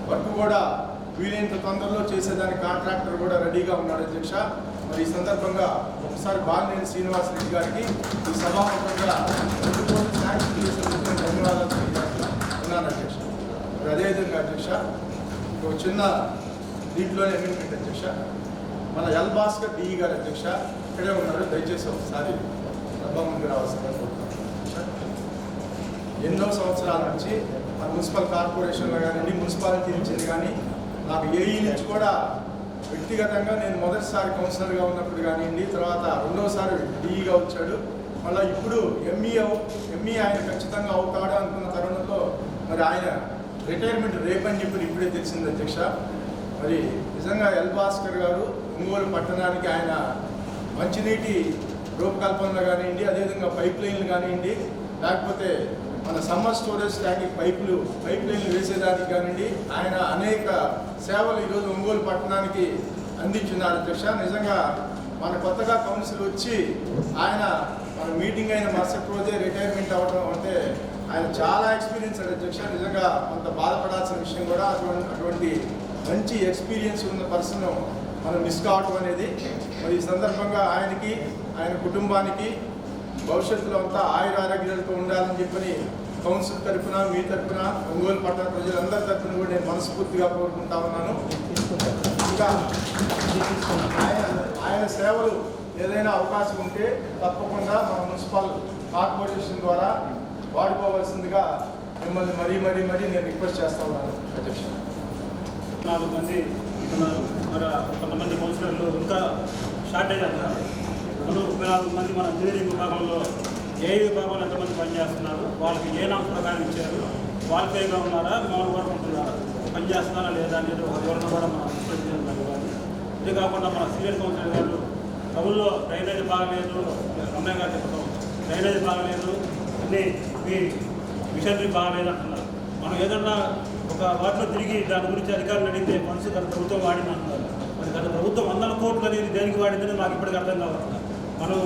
S7: వర్క్ కూడా వీలైనంత తొందరలో చేసేదానికి కాంట్రాక్టర్ కూడా రెడీగా ఉన్నాడు అధ్యక్ష. మరి ఈ సందర్భంగా ఒకసారి బాలినేని శ్రీనివాసరెడ్డి గారికి ఈ సభాముఖంగా 2 కోట్లు శాంక్షన్ చేసినందుకు ధన్యవాదాలు తెలియజేస్తున్నాను అధ్యక్ష. మరి అదేవిధంగా అధ్యక్ష ఒక చిన్న దీంట్లోనే అమెండ్మెంట్ అధ్యక్ష. మన ఎల్ భాస్కర్ డిఈ గారు అధ్యక్ష ఇక్కడే ఉన్నారు. దయచేసి ఒకసారి సభా ముందు రావాల్సిందిగా కోరుతున్నాను. ఎన్నో సంవత్సరాల నుంచి మన మున్సిపల్ కార్పొరేషన్లో కానివ్వండి, మున్సిపాలిటీ నుంచి కానీ నాకు ఏఈ నుంచి కూడా వ్యక్తిగతంగా నేను మొదటిసారి కౌన్సిలర్గా ఉన్నప్పుడు కానివ్వండి, తర్వాత 2వసారి డిఈగా వచ్చాడు. మళ్ళీ ఇప్పుడు ఎంఈ ఆయన ఖచ్చితంగా అవుతాడు అనుకున్న తరుణంలో మరి ఆయన రిటైర్మెంట్ రేపని చెప్పి ఇప్పుడే తెలిసింది అధ్యక్ష. మరి నిజంగా ఎల్ భాస్కర్ గారు ఒంగోలు పట్టణానికి ఆయన మంచినీటి రూపకల్పనలో కానివ్వండి, అదేవిధంగా పైప్ లైన్లు కానివ్వండి, లేకపోతే మన సమ్మర్ స్టోరేజ్ ట్యాంక్ పైప్ లైన్లు వేసేదానికి కానివ్వండి, ఆయన అనేక సేవలు ఈరోజు ఒంగోలు పట్టణానికి అందించున్నారు అధ్యక్ష. నిజంగా మన కొత్తగా కౌన్సిల్ వచ్చి ఆయన మన మీటింగ్ అయిన మరుసటి రోజే రిటైర్మెంట్ అవ్వడం అంటే ఆయన చాలా ఎక్స్పీరియన్స్ అధ్యక్ష. నిజంగా అంత బాధపడాల్సిన విషయం కూడా. అటువంటి మంచి ఎక్స్పీరియన్స్ ఉన్న పర్సన్ మనం మిస్ కావడం అనేది. మరి ఈ సందర్భంగా ఆయనకి, ఆయన కుటుంబానికి భవిష్యత్తులో అంతా ఆయుర ఆరోగ్యాలతో ఉండాలని చెప్పని కౌన్సిల్ తరఫున, మీ తరఫున, ఒంగోలు పట్టణ ప్రజలందరి తరఫున కూడా నేను మనస్ఫూర్తిగా కోరుకుంటా ఉన్నాను. ఇంకా ఆయన సేవలు ఏదైనా అవకాశం ఉంటే తప్పకుండా మన మున్సిపల్ కార్పొరేషన్ ద్వారా వాడుకోవాల్సిందిగా మిమ్మల్ని మరీ నేను రిక్వెస్ట్ చేస్తా ఉన్నాను అధ్యక్ష.
S4: 4 మంది ఉన్నారు. మరి కొంతమంది కౌన్సిలర్లు ఇంకా షార్టేజ్ అంటారు. 34 మంది మన ఇంజనీరింగ్ విభాగంలో ఏ విభాగంలో ఎంతమంది పనిచేస్తున్నారు, వాళ్ళకి ఏ నామ ప్రకారం ఇచ్చారు, క్వాలిఫైగా ఉన్నారా, మామూలు వరకు ఉంటున్నారా, పనిచేస్తున్నారా లేదా అనేది ఒక వివరణ కూడా మనం ఇవ్వాలి. ఇది కాకుండా మన సీనియర్ కౌన్సిలర్ గారు టౌన్లో డ్రైనేజ్ బాగలేదు, రమయ్య గారు చెప్తాం డ్రైనేజ్ బాగలేదు, అన్నీ మీ మిషనరీ బాగలేదు అంటున్నారు. మనం ఏదన్నా ఒక వాటిలో తిరిగి దాని గురించి అధికారులు అడిగితే ఫండ్స్ గత ప్రభుత్వం వాడింది అంటున్నారు. మరి గత ప్రభుత్వం 100 కోట్లు అనేది దేనికి వాడిందని మాకు ఇప్పటికి అర్థం కావాలి. మనం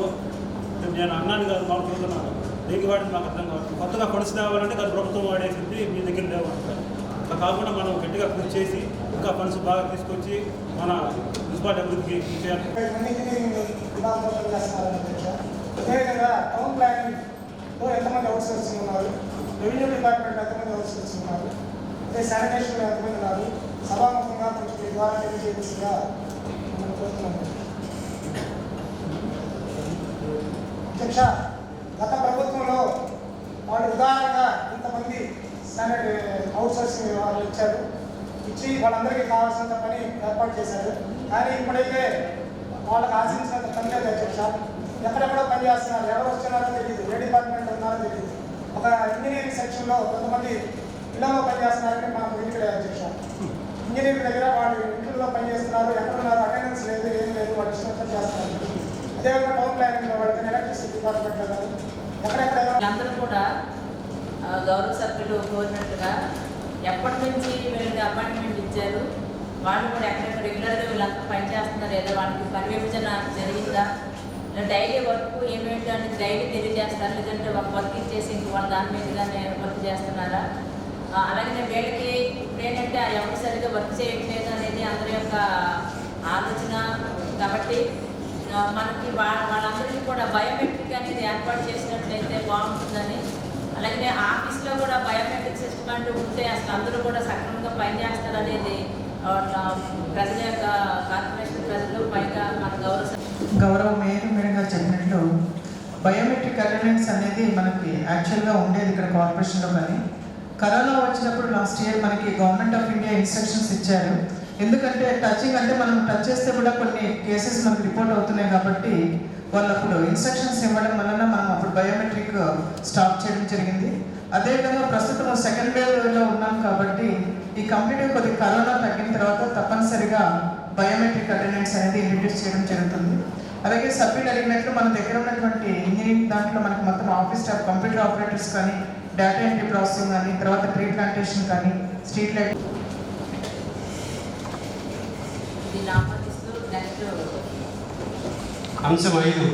S4: నేను అన్నాను కాదు, మాకు చూస్తున్నాను దేనికి వాడింది మాకు అర్థం కావాలి. కొత్తగా ఫండ్స్ తేవాలంటే గత ప్రభుత్వం వాడేసింది, మీ దగ్గర లేవంటారు. అట్లా కాకుండా మనం గట్టిగా కృషి చేసి ఇంకా ఫండ్స్ బాగా తీసుకొచ్చి మన మున్సిపాలిటీ అభివృద్ధికి చేయాలి.
S8: అదేవిధంగా టౌన్ ప్లానింగ్లో ఎంతమంది అవుట్ సోర్సింగ్ ఉన్నారు, రెవెన్యూ డిపార్ట్మెంట్ ఎంతమంది అవుట్ సోర్సింగ్ ఉన్నారు, అదే శానిటేషన్లో ఎంతమంది ఉన్నారు, సభాముఖంగా కొంచెం మీ ద్వారా తెలియజేయగా మనం కోరుతున్నాము. అధ్యక్ష, గత ప్రభుత్వంలో వాళ్ళు ఉదాహరణగా ఇంతమంది అవుట్ సోర్సింగ్ వాళ్ళు ఇచ్చి వాళ్ళందరికీ కావాల్సినంత పని ఏర్పాటు చేశారు. కానీ ఇప్పుడైతే వాళ్ళకి ఆశించినంత పని లేదు అధ్యక్ష. ఎక్కడెక్కడో పని చేస్తున్నారు, ఎవరు వస్తున్నారో తెలియదు, ఏ డిపార్ట్మెంట్ ఉన్నారో తెలియదు. ఒక ఇంజనీరింగ్ సెక్షన్లో కొంతమంది ఇళ్లలో పనిచేస్తున్నారని మనకు వెనుకడే అధ్యక్ష. ఇంజనీరింగ్ దగ్గర వాళ్ళు ఇంట్లో పనిచేస్తున్నారు, ఎక్కడున్నారు, అటెండెన్స్ లేదు, ఏం లేదు, వాళ్ళు ఇష్టం చేస్తున్నారు. అదేవిధంగా టౌన్ ప్లానింగ్లో వాళ్ళకి ఎలక్ట్రిసిటీ డిపార్ట్మెంట్లో కానీ ఎక్కడెక్కడ
S3: అందరూ కూడా గౌరవ సభ్యులు కోరినట్టుగా ఎప్పటి నుంచి వీళ్ళకి అపాయింట్మెంట్ ఇచ్చారు, వాళ్ళు కూడా ఎక్కడెక్కడ రెగ్యులర్గా వీళ్ళంతా పనిచేస్తున్నారు, ఏదో వాళ్ళకి పని విభజన జరిగిందా, డైలీ వర్క్ ఏమేంటి అనేది డైలీ తెలియజేస్తారు, లేదంటే ఒక వర్క్ ఇచ్చేసి ఇంక వాళ్ళ దాని మీదుగానే వర్క్ చేస్తున్నారా. అలాగే వీళ్ళకి ఇప్పుడు ఏంటంటే ఎవరు సరిగ్గా వర్క్ చేయట్లేదు అనేది అందరి యొక్క ఆలోచన. కాబట్టి మనకి వాళ్ళందరికీ కూడా బయోమెట్రిక్ అనేది ఏర్పాటు చేసినట్లయితే బాగుంటుందని, అలాగే ఆఫీస్లో కూడా బయోమెట్రిక్ సిస్టమ్ అంటూ ఉంటే అసలు అందరూ కూడా సక్రమంగా పనిచేస్తారనేది ప్రజల యొక్క కార్పొరేషన్ ప్రజలు పైగా మన
S2: గౌరవ మేయర్ గారు చెప్పినట్లు బయోమెట్రిక్ అటెండెన్స్ అనేది మనకి యాక్చువల్గా ఉండేది ఇక్కడ కార్పొరేషన్లో. కానీ కరోనా వచ్చినప్పుడు లాస్ట్ ఇయర్ మనకి గవర్నమెంట్ ఆఫ్ ఇండియా ఇన్స్ట్రక్షన్స్ ఇచ్చారు. ఎందుకంటే టచింగ్ అంటే మనం టచ్ చేస్తే కూడా కొన్ని కేసెస్ మనకు రిపోర్ట్ అవుతున్నాయి. కాబట్టి వాళ్ళు అప్పుడు ఇన్స్ట్రక్షన్స్ ఇవ్వడం వలన మనం అప్పుడు బయోమెట్రిక్ స్టాప్ చేయడం జరిగింది. అదేవిధంగా ప్రస్తుతం సెకండ్ వేవ్లో ఉన్నాం కాబట్టి ఈ కంప్లీట్గా కొద్దిగా కరోనా తగ్గిన తర్వాత తప్పనిసరిగా బయోమెట్రిక్ అటెండెన్స్ అనేది ఇంట్రడ్యూస్ చేయడం జరుగుతుంది. అలాగే సభ్యులు అడిగినట్లు మన దగ్గర ఉన్నటువంటి ఇంజనీరింగ్ దాంట్లో మనకు మొత్తం ఆఫీస్ స్టాఫ్, కంప్యూటర్ ఆపరేటర్స్ కానీ, డేటా ఎంట్రీ ప్రాసెసింగ్ కానీ, తర్వాత ట్రీ ప్లాంటేషన్ కానీ, స్ట్రీట్ లైట్
S6: అంశం 5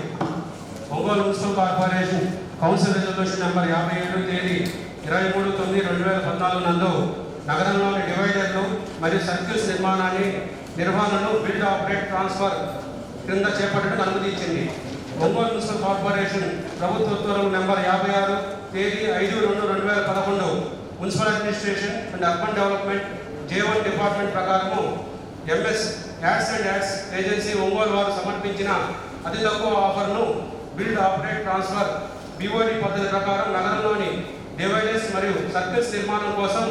S6: Ongole municipal corporation council resolution number 57 తేదీ 23/9/2014 నందు నగరంలోని డివైడర్లు మరియు సర్కిల్స్ నిర్వహణను బిల్డ్ ఆపరేట్ ట్రాన్స్ఫర్ క్రింద చేపట్టడానికి అనుమతించింది. ఒంగోలు మున్సిపల్ కార్పొరేషన్ ప్రభుత్వ ఉత్తర్వులు నెంబర్ 56 తేదీ 5/2/2011 municipal administration and urban development J1 department ప్రకారము MS ads and ads agency Ongole వారు సమర్పించిన అతి తక్కువ ఆఫర్ను బిల్డ్ ఆపరేట్ ట్రాన్స్ఫర్ BOD పద్ధతి ప్రకారం నగరంలోని డివైడర్స్ మరియు సర్కిల్స్ నిర్మాణం కోసం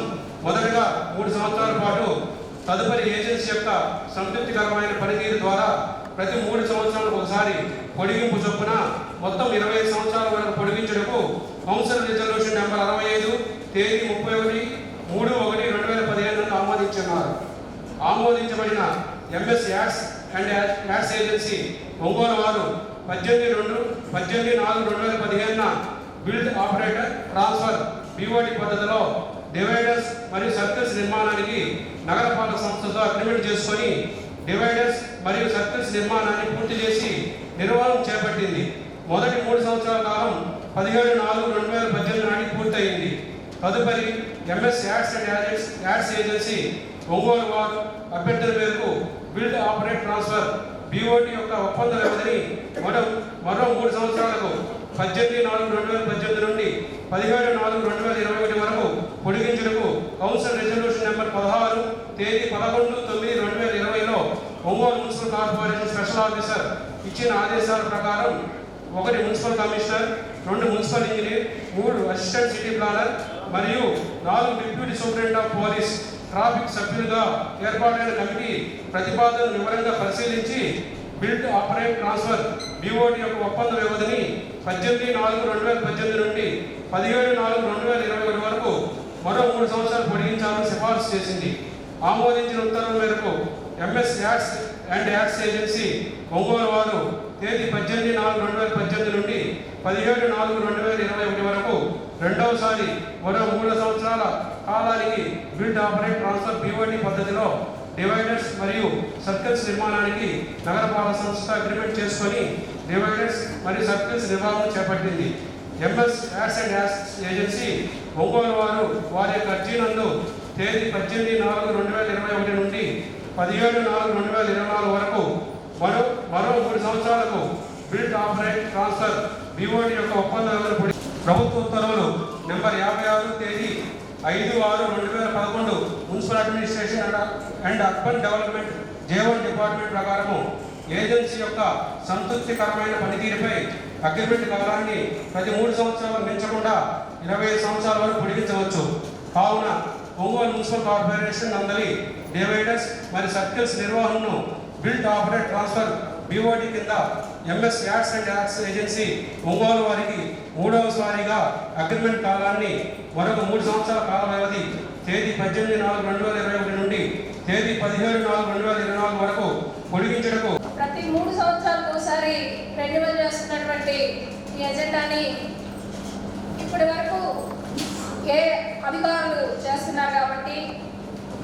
S6: మొదటగా 3 సంవత్సరాల పాటు తదుపరి ఏజెన్సీ యొక్క సంతృప్తికరమైన పనితీరు ద్వారా ప్రతి 3 సంవత్సరాలకు ఒకసారి పొడిగింపు చొప్పున మొత్తం 25 సంవత్సరాల వరకు పొడిగించుటకు కౌన్సిల్ రిజల్యూషన్ నెంబర్ 65 తేదీ 31/1/2015 ఆమోదించున్నారు. ఆమోదించబడిన MS ads and ads agency Ongole వారు 18/4/2015 బిల్డ్ ఆపరేటర్ ట్రాన్స్ఫర్ BOD పద్ధతిలో డివైడర్స్ మరియు సర్కిల్స్ నిర్మాణానికి నగరపాలక సంస్థతో అగ్రిమెంట్ చేసుకొని డివైడర్స్ మరియు సర్కిల్స్ నిర్మాణాన్ని పూర్తి చేసి నిర్వహణ చేపట్టింది. మొదటి 3 సంవత్సరాల కాలం 17/4/2018 నాటికి పూర్తయింది. తదుపరి MS ads and ads agency Ongole వారు అభ్యర్థుల మేరకు బిల్డ్ ఆపరేట్ ట్రాన్స్ఫర్ బీఓటీ యొక్క ఒప్పంద వ్యవధిని మరో 3 సంవత్సరాలకు 18/4/2018 నుండి 17/4/2021 వరకు పొడిగించుటకు కౌన్సిల్ రెజల్యూషన్ నెంబర్ 16 తేదీ 11/9/2020లో Ongole municipal corporation special officer ఇచ్చిన ఆదేశాల ప్రకారం 1 municipal commissioner, 2 municipal engineer, 3 assistant city planner మరియు 4 deputy superintendent of police traffic సభ్యులుగా ఏర్పాటైన కమిటీ ప్రతిపాదనను వివరంగా పరిశీలించి బిల్డ్ ఆపరేట్ ట్రాన్స్ఫర్ బీఓటీ యొక్క ఒప్పంద వ్యవధిని 18/4/2018 నుండి 17/4/2021 వరకు మరో 3 సంవత్సరాలు పొడిగించాలని సిఫార్సు చేసింది. ఆమోదించిన ఉత్తర్వుల మేరకు MS ads and ads agency Ongole వారు తేదీ 18/4/2018 నుండి 17/4/2021 వరకు రెండవసారి మరో 3 సంవత్సరాల కాలానికి బిల్డ్ ఆపరేట్ ట్రాన్స్ఫర్ బీఓటీ పద్ధతిలో డివైడర్స్ మరియు సర్కిల్స్ నిర్మాణానికి నగరపాలక సంస్థ అగ్రిమెంట్ చేసుకొని డివైడర్స్ మరియు సర్కిల్స్ నిర్మాణం చేపట్టింది. MS ads and ads agency Ongole వారు వారి యొక్క అర్జీ నందు తేదీ 18/4/2021 నుండి 17/4/2024 వరకు మరో 3 సంవత్సరాలకు బిల్డ్ ఆపరేట్ ట్రాన్స్ఫర్ బీఓటీ యొక్క ఒప్పంద వ్యవధిని ప్రభుత్వ ఉత్తర్వులు నెంబర్ 56 తేదీ 5/6/2011 municipal administration and urban development J1 department ప్రకారము ఏజెన్సీ యొక్క సంతృప్తికరమైన పనితీరుపై అగ్రిమెంట్ కాలాన్ని ప్రతి 3 సంవత్సరాలు మించకుండా 25 సంవత్సరాల వరకు పొడిగించవచ్చు. కావున ఒంగోలు మున్సిపల్ కార్పొరేషన్ నందలి డివైడర్స్ మరియు సర్కిల్స్ నిర్వహణను బిల్డ్ ఆపరేట్ ట్రాన్స్ఫర్ బీఓటీ కింద MS ads and ads agency Ongole వారికి 3వసారిగా అగ్రిమెంట్ కాలాన్ని మరొక 3 సంవత్సరాల కాల వ్యవధి తేదీ 18/4/2021 నుండి తేదీ 17/4/2024 వరకు పొడిగించడకు
S9: ప్రతి 3 సంవత్సరాలకు ఒకసారి రెన్యువల్ చేస్తున్నటువంటి ఈ ఎజెండాని ఇప్పటి వరకు ఏ అధికారులు చేస్తున్నారు కాబట్టి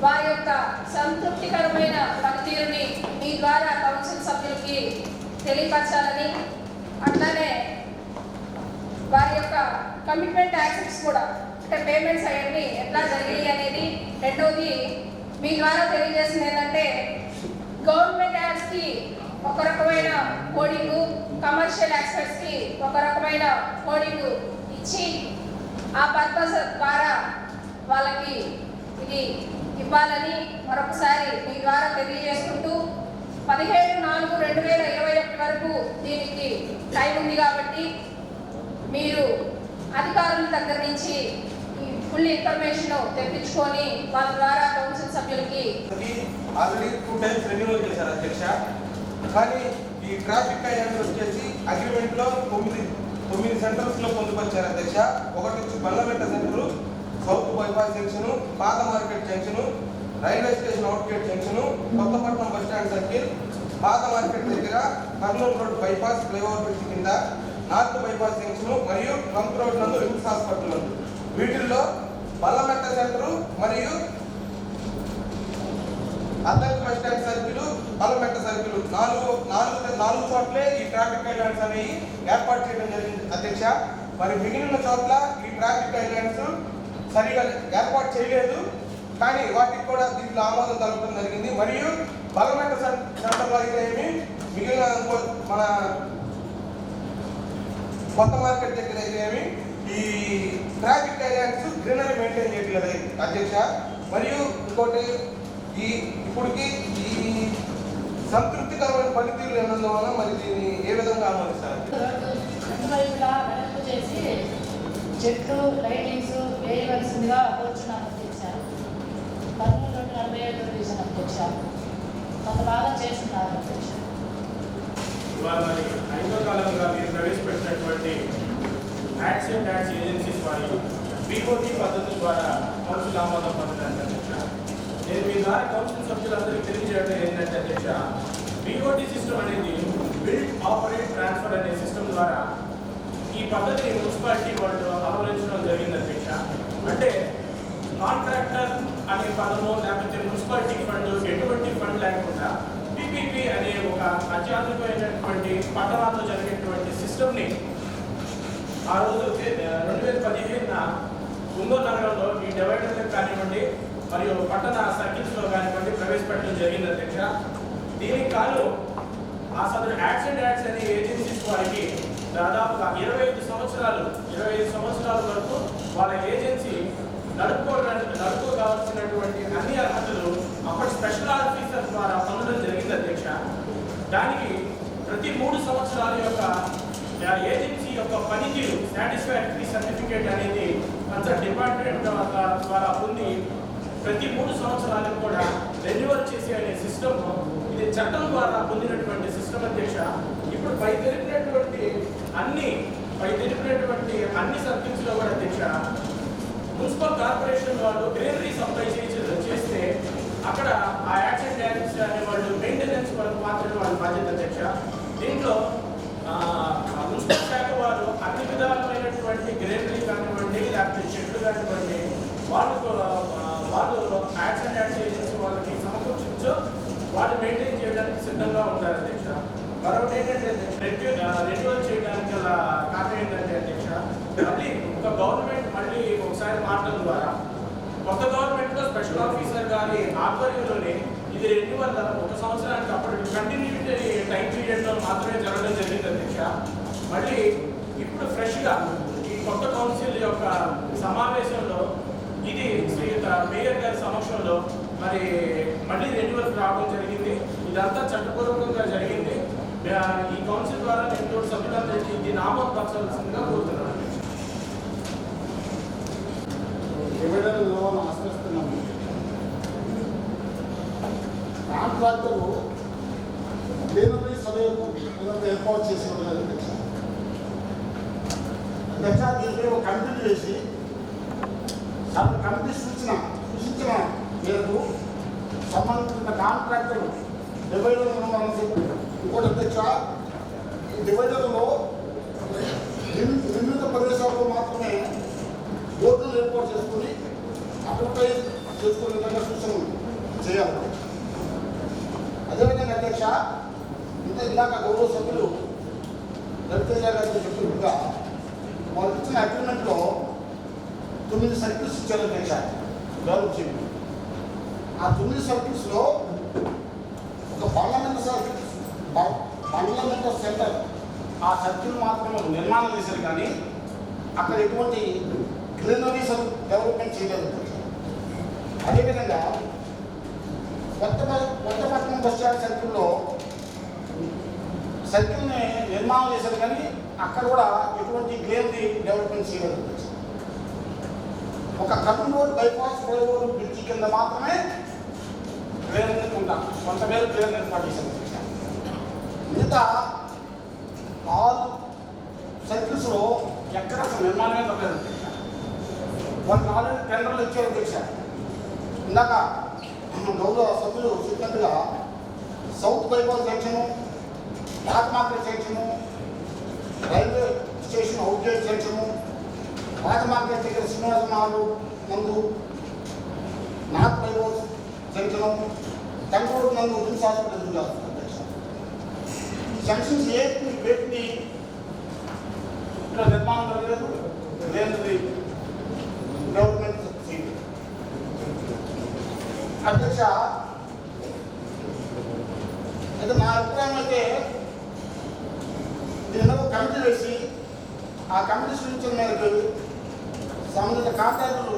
S9: వారి యొక్క సంతృప్తికరమైన పనితీరుని మీ ద్వారా కౌన్సిల్ సభ్యులకి తెలియపరచాలని, అట్లానే వారి యొక్క కమిట్మెంట్ యాక్సెప్ట్స్ కూడా అంటే పేమెంట్స్ అవన్నీ ఎట్లా జరిగాయి అనేది. రెండోది మీ ద్వారా తెలియజేసింది ఏంటంటే గవర్నమెంట్ యాడ్స్కి ఒక రకమైన కోడింగు, కమర్షియల్ యాక్స్పెక్ట్స్కి ఒక రకమైన కోడింగు ఇచ్చి ఆ పర్పస్ ద్వారా వాళ్ళకి ఇది ఇవ్వాలని మరొకసారి మీ ద్వారా తెలియజేసుకుంటూ 17/4/2021 వరకు దీనికి టైం ఉంది కాబట్టి మీరు అధికారుల దగ్గర నుంచి ఫుల్ ఇన్ఫర్మేషన్ తెప్పించుకొని వాళ్ళ ద్వారా కౌన్సిల్ సభ్యులకి
S6: ఆల్రెడీ 2 టైమ్స్ రెన్యువల్ చేశారు అధ్యక్ష. కానీ ఈ ట్రాఫిక్ ఐలాండ్స్ వచ్చేసి అగ్రిమెంట్లో 9 సెంటర్స్లో పొందుపరిచారు అధ్యక్ష. ఒకటి వచ్చి Ballametta centre, south bypass junction, పాత market junction, railway station outgate junction, Kothapatnam bus stand circle, పాత మార్కెట్ దగ్గర Kurnool road bypass flyover bridge కింద, నార్త్ బైపాస్ జంక్షను మరియు ట్రంప్ రోడ్ నందు రిమ్స్ హాస్పిటల్ నందు. వీటిల్లో బల్లమెట్ట సెంటరు మరియు అద్దెకు బస్టాండ్ సర్కిల్, బల్లమెట్ట సర్కిల్ 4 చోట్లే ఈ ట్రాఫిక్ ఐలాండ్స్ అనేవి ఏర్పాటు చేయడం జరిగింది అధ్యక్ష. మరి మిగిలిన చోట్ల ఈ ట్రాఫిక్ ఐలాండ్స్ సరిగా ఏర్పాటు చేయలేదు, కానీ వాటికి కూడా దీంట్లో ఆమోదం తెలపడం జరిగింది. మరియు బలమెట్ట సెంటర్లో అయితే ఏమి మిగిలిన మన కొత్త మార్కెట్ దగ్గర అయితే ఏమి ఈ ట్రాఫిక్ ఐలాండ్స్ గ్రీనరీ మెయింటైన్ చేయట్లేదు అధ్యక్ష. మరియు ఇంకోటి ఇప్పటికి ఈ సంతృప్తికరమైన పనితీరు లేనందువల్ల మరి దీన్ని ఏ విధంగా ఆమోదిస్తారు?
S10: చేసి చెట్లు లైటింగ్స్ వేయవలసిందిగా కోరుచున్నాను అధ్యక్ష. కర్నూలు 45 డివిజన్ అధ్యక్ష. కొంత బాగా చేస్తున్నారు అధ్యక్ష.
S4: ఇవాళ మరి 5వ కాలంగా మీరు ప్రవేశపెట్టినటువంటి యాడ్స్ అండ్ యాడ్స్ ఏజెన్సీస్ వారి బీఓటీ పద్ధతి ద్వారా కౌన్సిల్ ఆమోదం పొందడానికి అధ్యక్ష. నేను మీ ద్వారా కౌన్సిల్ సభ్యులందరికీ తెలియజేయడం ఏంటంటే అధ్యక్ష, బీఓటీ సిస్టమ్ అనేది బిల్డ్ ఆపరేట్ ట్రాన్స్ఫర్ అనే సిస్టమ్ ద్వారా ఈ పద్ధతిని మున్సిపాలిటీ వాళ్ళు అమలుంచడం జరిగింది అధ్యక్ష. అంటే కాంట్రాక్టర్ అనే పదము లేకపోతే మున్సిపాలిటీ ఫండ్ ఎటువంటి ఫండ్ లేకుండా PPP అనే ఒక
S6: అత్యాధునికమైనటువంటి పట్టణాల్లో జరిగేటువంటి సిస్టమ్ని ఆ రోజు 2015న ఒంగోలు నగరంలో ఈ డివైడర్లకు కానివ్వండి మరియు పట్టణ సర్కిల్స్లో కానివ్వండి ప్రవేశపెట్టడం జరిగింది అధ్యక్ష. దీనికి కాను ఆ సదరు యాక్సిడెంట్ అనే ఏజెన్సీస్ వారికి దాదాపుగా 25 సంవత్సరాల వరకు వాళ్ళ ఏజెన్సీ నడుపుకోవాల్సినటువంటి అన్ని అర్హతలు అప్పటి స్పెషల్ ఆఫీసర్ ద్వారా పొందడం జరిగింది అధ్యక్ష. దానికి ప్రతి 3 సంవత్సరాల యొక్క ఏజెన్సీ యొక్క పనితీరు సాటిస్ఫాక్టరీ సర్టిఫికేట్ అనేది కన్సర్న్ డిపార్ట్మెంట్ ద్వారా పొంది ప్రతి 3 సంవత్సరాలకు కూడా రెన్యువల్ చేసే అనే సిస్టమ్ ఇది చట్టం ద్వారా పొందినటువంటి సిస్టమ్ అధ్యక్ష. ఇప్పుడు పై తెలిపినటువంటి అన్ని సర్కిల్స్లో కూడా అధ్యక్ష మున్సిపల్ కార్పొరేషన్ వాళ్ళు గ్రీనరీ సప్లై చేస్తే అక్కడ ఆ యాక్షన్ ట్యాక్స్ అనే వాళ్ళు మెయింటెనెన్స్ వరకు మాత్రమే వాళ్ళ బాధ్యత అధ్యక్ష. దీంట్లో మున్సిపల్ శాఖ వారు అన్ని విధాలైనటువంటి గ్రీనరీ కానివ్వండి లేకపోతే చెట్లు కానివ్వండి వాళ్ళు యాక్షన్ ట్యాక్స్ ఏజెన్సీ వాళ్ళకి సమకూర్చు వాళ్ళు మెయింటైన్ చేయడానికి సిద్ధంగా ఉంటారు అధ్యక్ష. మరొకటి ఏంటంటే రెన్యువల్ చేయడానికి గల కారణం ఏంటంటే అధ్యక్ష మళ్ళీ ఒక గవర్నమెంట్ మళ్ళీ ఒకసారి మారడం ద్వారా కొత్త గవర్నమెంట్లో స్పెషల్ ఆఫీసర్ గారి ఆధ్వర్యంలోనే ఇది రెన్యువల్ 1 సంవత్సరానికి అప్పటి కంటిన్యూటీ టైం పీరియడ్లో మాత్రమే జరగడం జరిగింది అధ్యక్ష. మళ్ళీ ఇప్పుడు ఫ్రెష్గా ఈ కొత్త కౌన్సిల్ యొక్క సమావేశంలో ఇది శ్రీయుత మేయర్ గారి సమక్షంలో మళ్ళీ రెన్యువల్ రావడం జరిగింది. ఇదంతా చట్టపూర్వకంగా జరిగింది. ఈ కౌన్సిల్ ద్వారా నేను తోటి సభ్యులందరికీ దీన్ని ఆమోదపరచాల్సిందిగా కోరుతున్నాను.
S5: ఆశ్రయిస్తున్నాము. కాంట్రాక్టరు లేనపై సభకు ఏర్పాటు చేసి ఉండలేదు అధ్యక్ష. దీనిపై ఒక కమిటీ వేసి కమిటీ సూచించిన మేరకు సంబంధించిన కాంట్రాక్టర్ డివైడర్ ఇంకోటి అధ్యక్ష, ఈ డివైడర్లో నిర్మిత ప్రదేశాల్లో మాత్రమే బోర్డులు ఏర్పాటు చేసుకుని అడ్వర్టైజ్ చేసుకునే విధంగా సూచన చేయాలి. అదేవిధంగా అధ్యక్ష, ఇందాక గౌరవ సభ్యులు రవితేజ గారు చెప్పినట్టుగా వాళ్ళకి ఇచ్చిన అగ్రిమెంట్లో 9 సర్కిల్స్ ఇచ్చారు అధ్యక్ష డెవలప్ చేయండి. ఆ 9 సర్కిల్స్లో ఒక పార్లమెంటల్ సెంటర్ ఆ సర్కిల్ మాత్రమే నిర్మాణం చేశారు, కానీ అక్కడ ఎటువంటి గ్రీనరీస్ డెవలప్మెంట్ చేయలేదు. అదేవిధంగా కొత్తపట్నం బస్ స్టాండ్ సర్కిల్ని నిర్మాణం చేశారు, కానీ అక్కడ కూడా ఎటువంటి గ్రీనరీ డెవలప్మెంట్ చేయలేదు. ఒక Kurnool road bypass flyover bridge కింద మాత్రమే గ్రీనరీ ఉంటాం, కొంతమేర గ్రీనరీ ఏర్పాటు చేశారు. మిగతా ఆల్ సర్కిల్స్లో ఎక్కడ అసలు నిర్మాణమే తప్పలేదు. వాళ్ళకి ఆల్రెడీ టెండర్లు ఇచ్చారు అధ్యక్ష. ఇందాక గౌరవ సభ్యులు చెప్పినట్టుగా south bypass junction, black market junction, railway station outgate junction, పాత మార్కెట్ దగ్గర శ్రీనివాస మాలు నందు నార్త్ బైపాస్ జంక్షను, కంట్రోల్ నందు విమ్స్ హాస్పిటల్ అధ్యక్ష. ఈ జంక్షన్స్ వేటిని ఇక్కడ నిర్మాణం జరగలేదు, లేనిది డెవలప్మెంట్ చేయలేదు అధ్యక్ష. అయితే నా అభిప్రాయం అయితే దీనిలో కమిటీ వేసి ఆ కమిటీ సూచన మేరకు సంబంధిత కాంట్రాక్టులు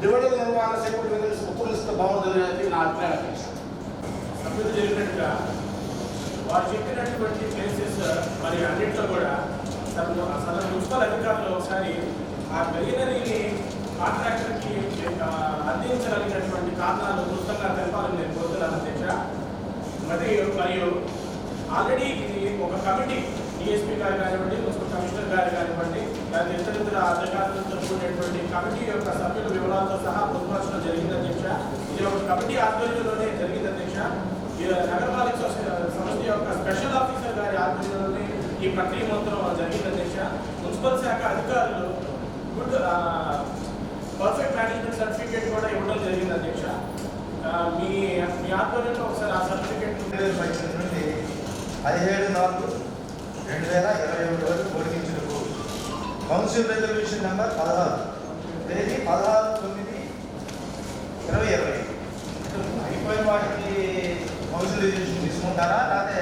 S5: డివైడర్ నిర్వహణ చేపట్టి ఉత్తర్వులిస్తే బాగుంటుంది అనేది నా అభిప్రాయం అధ్యక్ష.
S6: సభ్యులు జరిగినట్టుగా వారు చెప్పినటువంటి ప్లేసెస్ మరి అన్నింటిలో కూడా సదరు మున్సిపల్ అధికారులు ఒకసారి ఆ గ్రీనరీని కాంట్రాక్టర్కి అందించగలిగినటువంటి కారణాలు క్లుప్తంగా తెలపాలని నేను కోరుతున్నాను అధ్యక్ష. మరియు ఆల్రెడీ ఇది ఒక కమిటీ డిఎస్పీ గారు కానివ్వండి, మున్సిపల్ కమిషనర్ గారు కానివ్వండి, లేదా ఇతర అధికారులతో కూడినటువంటి కమిటీ యొక్క సభ్యుల వివరాలతో సహా పొందుపరచడం జరిగింది అధ్యక్ష. ఇది ఒక కమిటీ ఆధ్వర్యంలోనే జరిగింది అధ్యక్ష. నగరపాలిక సంస్థ యొక్క స్పెషల్ ఆఫీసర్ గారి ఆధ్వర్యంలోనే ఈ ప్రక్రియ మొత్తం జరిగింది అధ్యక్ష. మున్సిపల్ శాఖ అధికారులు గుడ్ పర్ఫెక్ట్ మేనేజ్మెంట్ సర్టిఫికేట్ కూడా ఇవ్వడం జరిగింది అధ్యక్ష. మీ ఆధ్వర్యంలో ఒకసారి ఆ సర్టిఫికేట్
S7: 17/4/2021 వరకు పొడిగించుటకు కౌన్సిల్ రెజల్యూషన్ నెంబర్ 16 తేదీ 16/9/2020 అయిపోయిన వాటికి కౌన్సిల్ రెజల్యూషన్ తీసుకుంటారా లేకపోతే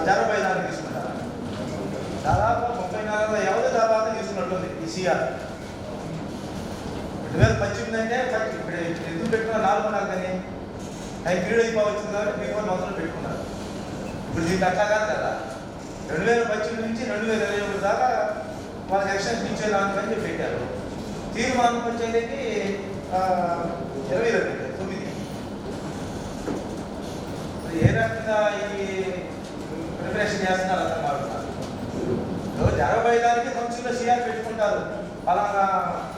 S7: జరబై దానికి తీసుకుంటారా? దాదాపు 34 వ్యవధి తర్వాత తీసుకున్నట్టుంది ఈ సిఆర్. 2018 అంటే ఇప్పుడు ఎందుకు పెట్టుకున్నా 4 నెలలు కానీ టైం పీరియడ్ అయిపోవచ్చు కాబట్టి బిఫోర్ మంత్లో పెట్టుకున్నారు. ఇప్పుడు దీనికి అట్లా కాదు కదా, 2018 నుంచి 2021 దాకా వాళ్ళకి ఎక్స్టెన్షన్ ఇచ్చేదానికని చెప్పి పెట్టారు. తీర్మానం వచ్చేది 2029. ఏ రకంగా ఈ ప్రిపరేషన్ చేస్తున్నారు అర్థం కావుతున్నారు. జరబై దానికి కౌన్సిల్లో సిఆర్ పెట్టుకుంటారు. పలానా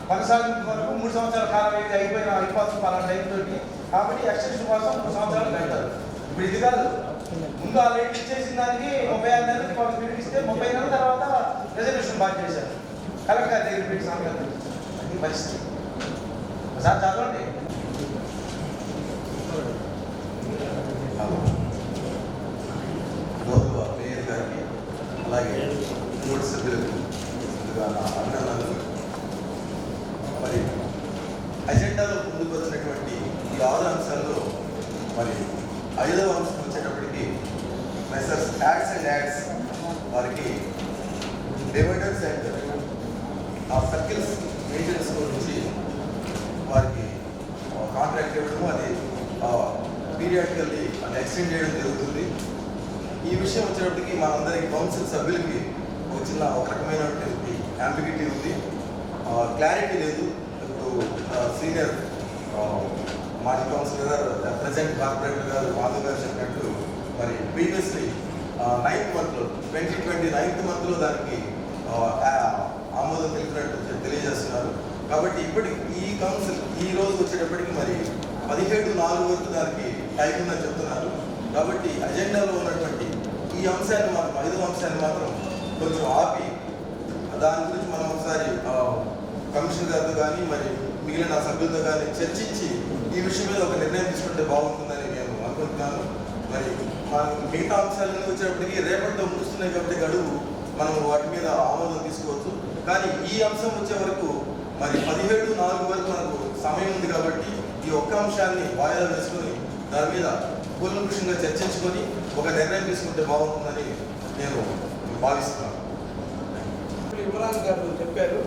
S7: కొనసాగింపు వరకు 3 సంవత్సరాల కాలం అయిపోతుంది పలానా టైం తోటి, కాబట్టి ఎక్స్టెన్షన్ కోసం 3 సంవత్సరాలు కడతారు. ఇప్పుడు ఇది కాదు, ముందు ఆల్రెడీ ఇచ్చేసిన దానికి 36 నెలలకి వాళ్ళు పీరియడ్ ఇస్తే 30 నెలల తర్వాత రెజల్యూషన్ బాగా చేశారు. కలెక్టర్ గారి దగ్గర పెట్టి సంగతి అది పరిస్థితి. సార్ చదవండి.
S11: గౌరవ మేయర్ గారికి అలాగే బోర్డు సభ్యులకు అభినందనలు. మరి అజెండాలో ముందుకు వచ్చినటువంటి ఈ 6 అంశాల్లో మరి 5వ అంశం వచ్చేటప్పటికి మెసర్స్ యాడ్స్ అండ్ యాడ్స్ వారికి డివైడర్స్ అండ్ ఆ సర్కిల్స్ మెయింటెనెన్స్ గురించి వారికి కాంట్రాక్ట్ ఇవ్వడము, అది పీరియాడికల్లీ అంటే ఎక్స్టెండ్ చేయడం జరుగుతుంది. ఈ విషయం వచ్చేటప్పటికి మనందరికి కౌన్సిల్ సభ్యులకి ఒక రకమైనటువంటి అంబిగిటీ ఉంది, క్లారిటీ లేదు. ఇప్పుడు సీనియర్ మాజీ కౌన్సిలర్ గారు, ప్రజెంట్ కార్పొరేటర్ గారు మాధవ్ గారు చెప్పినట్టు మరి ప్రీవియస్లీ 9th మంత్లో 2020 9th మంత్లో దానికి ఆమోదం తెలిపినట్టు తెలియజేస్తున్నారు. కాబట్టి ఇప్పటికి ఈ కౌన్సిల్ ఈ రోజు వచ్చేటప్పటికి మరి 17/4 వరకు దానికి టైం ఉందని చెప్తున్నారు. కాబట్టి అజెండాలో ఉన్నటువంటి ఈ అంశాన్ని మాత్రం 5వ అంశాన్ని మాత్రం కొంచెం ఆపి దాని గురించి మనం ఒకసారి కమిషనర్ గారితో కానీ మరి మిగిలిన సభ్యులతో కానీ చర్చించి ఈ విషయం మీద ఒక నిర్ణయం తీసుకుంటే బాగుంటుందని నేను అనుకుంటున్నాను. మరి మిగతా అంశాలన్నీ వచ్చేటప్పటికి రేపటితో ముగుస్తున్నాయి కాబట్టి గడువు మనం వాటి మీద ఆమోదం తీసుకోవచ్చు. కానీ ఈ అంశం వచ్చే వరకు మరి 17/4 వరకు మనకు సమయం ఉంది కాబట్టి ఈ ఒక్క అంశాన్ని వాయిదా వేసుకొని దాని మీద కూలంకషంగా చర్చించుకొని ఒక నిర్ణయం తీసుకుంటే బాగుంటుందని నేను భావిస్తున్నాను.
S6: ఇమ్రాన్ గారు చెప్పారు,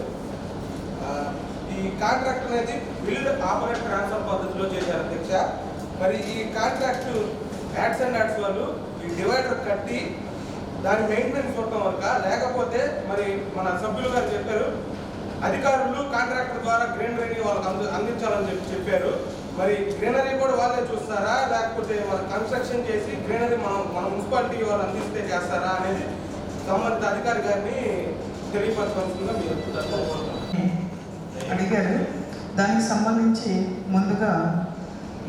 S6: ఈ కాంట్రాక్ట్ అనేది బిల్డ్ ఆపరేట్ ట్రాన్స్ఫర్ పద్ధతిలో చేశారు అధ్యక్ష. మరి ఈ కాంట్రాక్ట్ యాడ్స్ అండ్ యాడ్స్ వాళ్ళు ఈ డివైడర్ కట్టి దాని మెయింటెనెన్స్ చూడటం వరకు, లేకపోతే మరి మన సభ్యులు గారు చెప్పారు అధికారులు కాంట్రాక్టర్ ద్వారా గ్రీనరీ వాళ్ళకి అందించాలని చెప్పారు. మరి గ్రీనరీ కూడా వాళ్ళే చూస్తారా, లేకపోతే మన కన్స్ట్రక్షన్ చేసి గ్రీనరీ మన మున్సిపాలిటీ వాళ్ళు అందిస్తే చేస్తారా అనేది సంబంధిత అధికారి గారిని తెలియపరచవలసిందిగా మీరు
S2: అడిగారు. దానికి సంబంధించి ముందుగా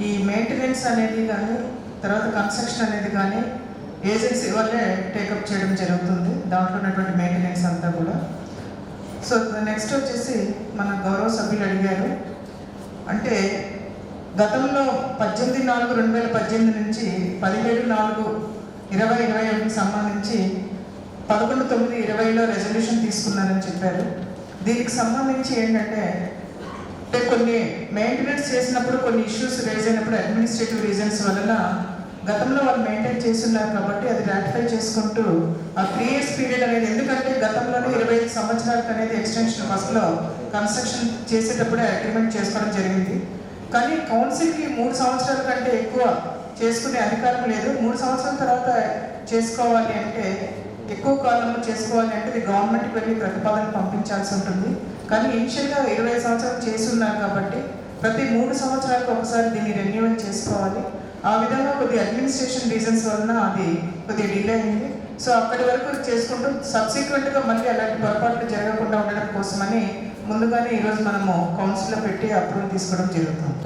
S2: ఈ మెయింటెనెన్స్ అనేది కానీ తర్వాత కన్స్ట్రక్షన్ అనేది కానీ ఏజెన్సీ వాళ్ళే టేకప్ చేయడం జరుగుతుంది. దాంట్లో ఉన్నటువంటి మెయింటెనెన్స్ అంతా కూడా. సో నెక్స్ట్ వచ్చేసి మన గౌరవ సభ్యులు అడిగారు, అంటే గతంలో 18/4/2018 నుంచి 17/4/2021 సంబంధించి 11/9/20లో రెజల్యూషన్ తీసుకున్నారని చెప్పారు. దీనికి సంబంధించి ఏంటంటే కొన్ని మెయింటెనెన్స్ చేసినప్పుడు కొన్ని ఇష్యూస్ రేజ్ అయినప్పుడు అడ్మినిస్ట్రేటివ్ రీజన్స్ వలన గతంలో వాళ్ళు మెయింటైన్ చేస్తున్నారు కాబట్టి అది రాటిఫై చేసుకుంటూ ఆ 3 years పీరియడ్ అనేది, ఎందుకంటే గతంలోనే 25 సంవత్సరాలకు అనేది ఎక్స్టెన్షన్ ఫస్ట్లో కన్స్ట్రక్షన్ చేసేటప్పుడే అగ్రిమెంట్ చేసుకోవడం జరిగింది. కానీ కౌన్సిల్కి 3 సంవత్సరాల కంటే ఎక్కువ చేసుకునే అధికారం లేదు. 3 సంవత్సరాల తర్వాత చేసుకోవాలి అంటే, ఎక్కువ కాలంలో చేసుకోవాలి అంటే ఇది గవర్నమెంట్కి వెళ్ళి ప్రతిపాదన పంపించాల్సి ఉంటుంది. కానీ ఇనిషియల్గా 20 సంవత్సరాలు చేసి ఉన్నారు కాబట్టి ప్రతి 3 సంవత్సరాలకు ఒకసారి దీన్ని రెన్యూవల్ చేసుకోవాలి. ఆ విధంగా కొద్ది అడ్మినిస్ట్రేషన్ రీజన్స్ వలన అది కొద్దిగా డిలే అయింది. సో అక్కడి వరకు చేసుకుంటూ సబ్సిక్వెంట్గా మళ్ళీ అలాంటి పొరపాట్లు జరగకుండా ఉండడం కోసమని ముందుగానే ఈరోజు మనము కౌన్సిల్లో పెట్టి అప్రూవల్ తీసుకోవడం జరుగుతుంది.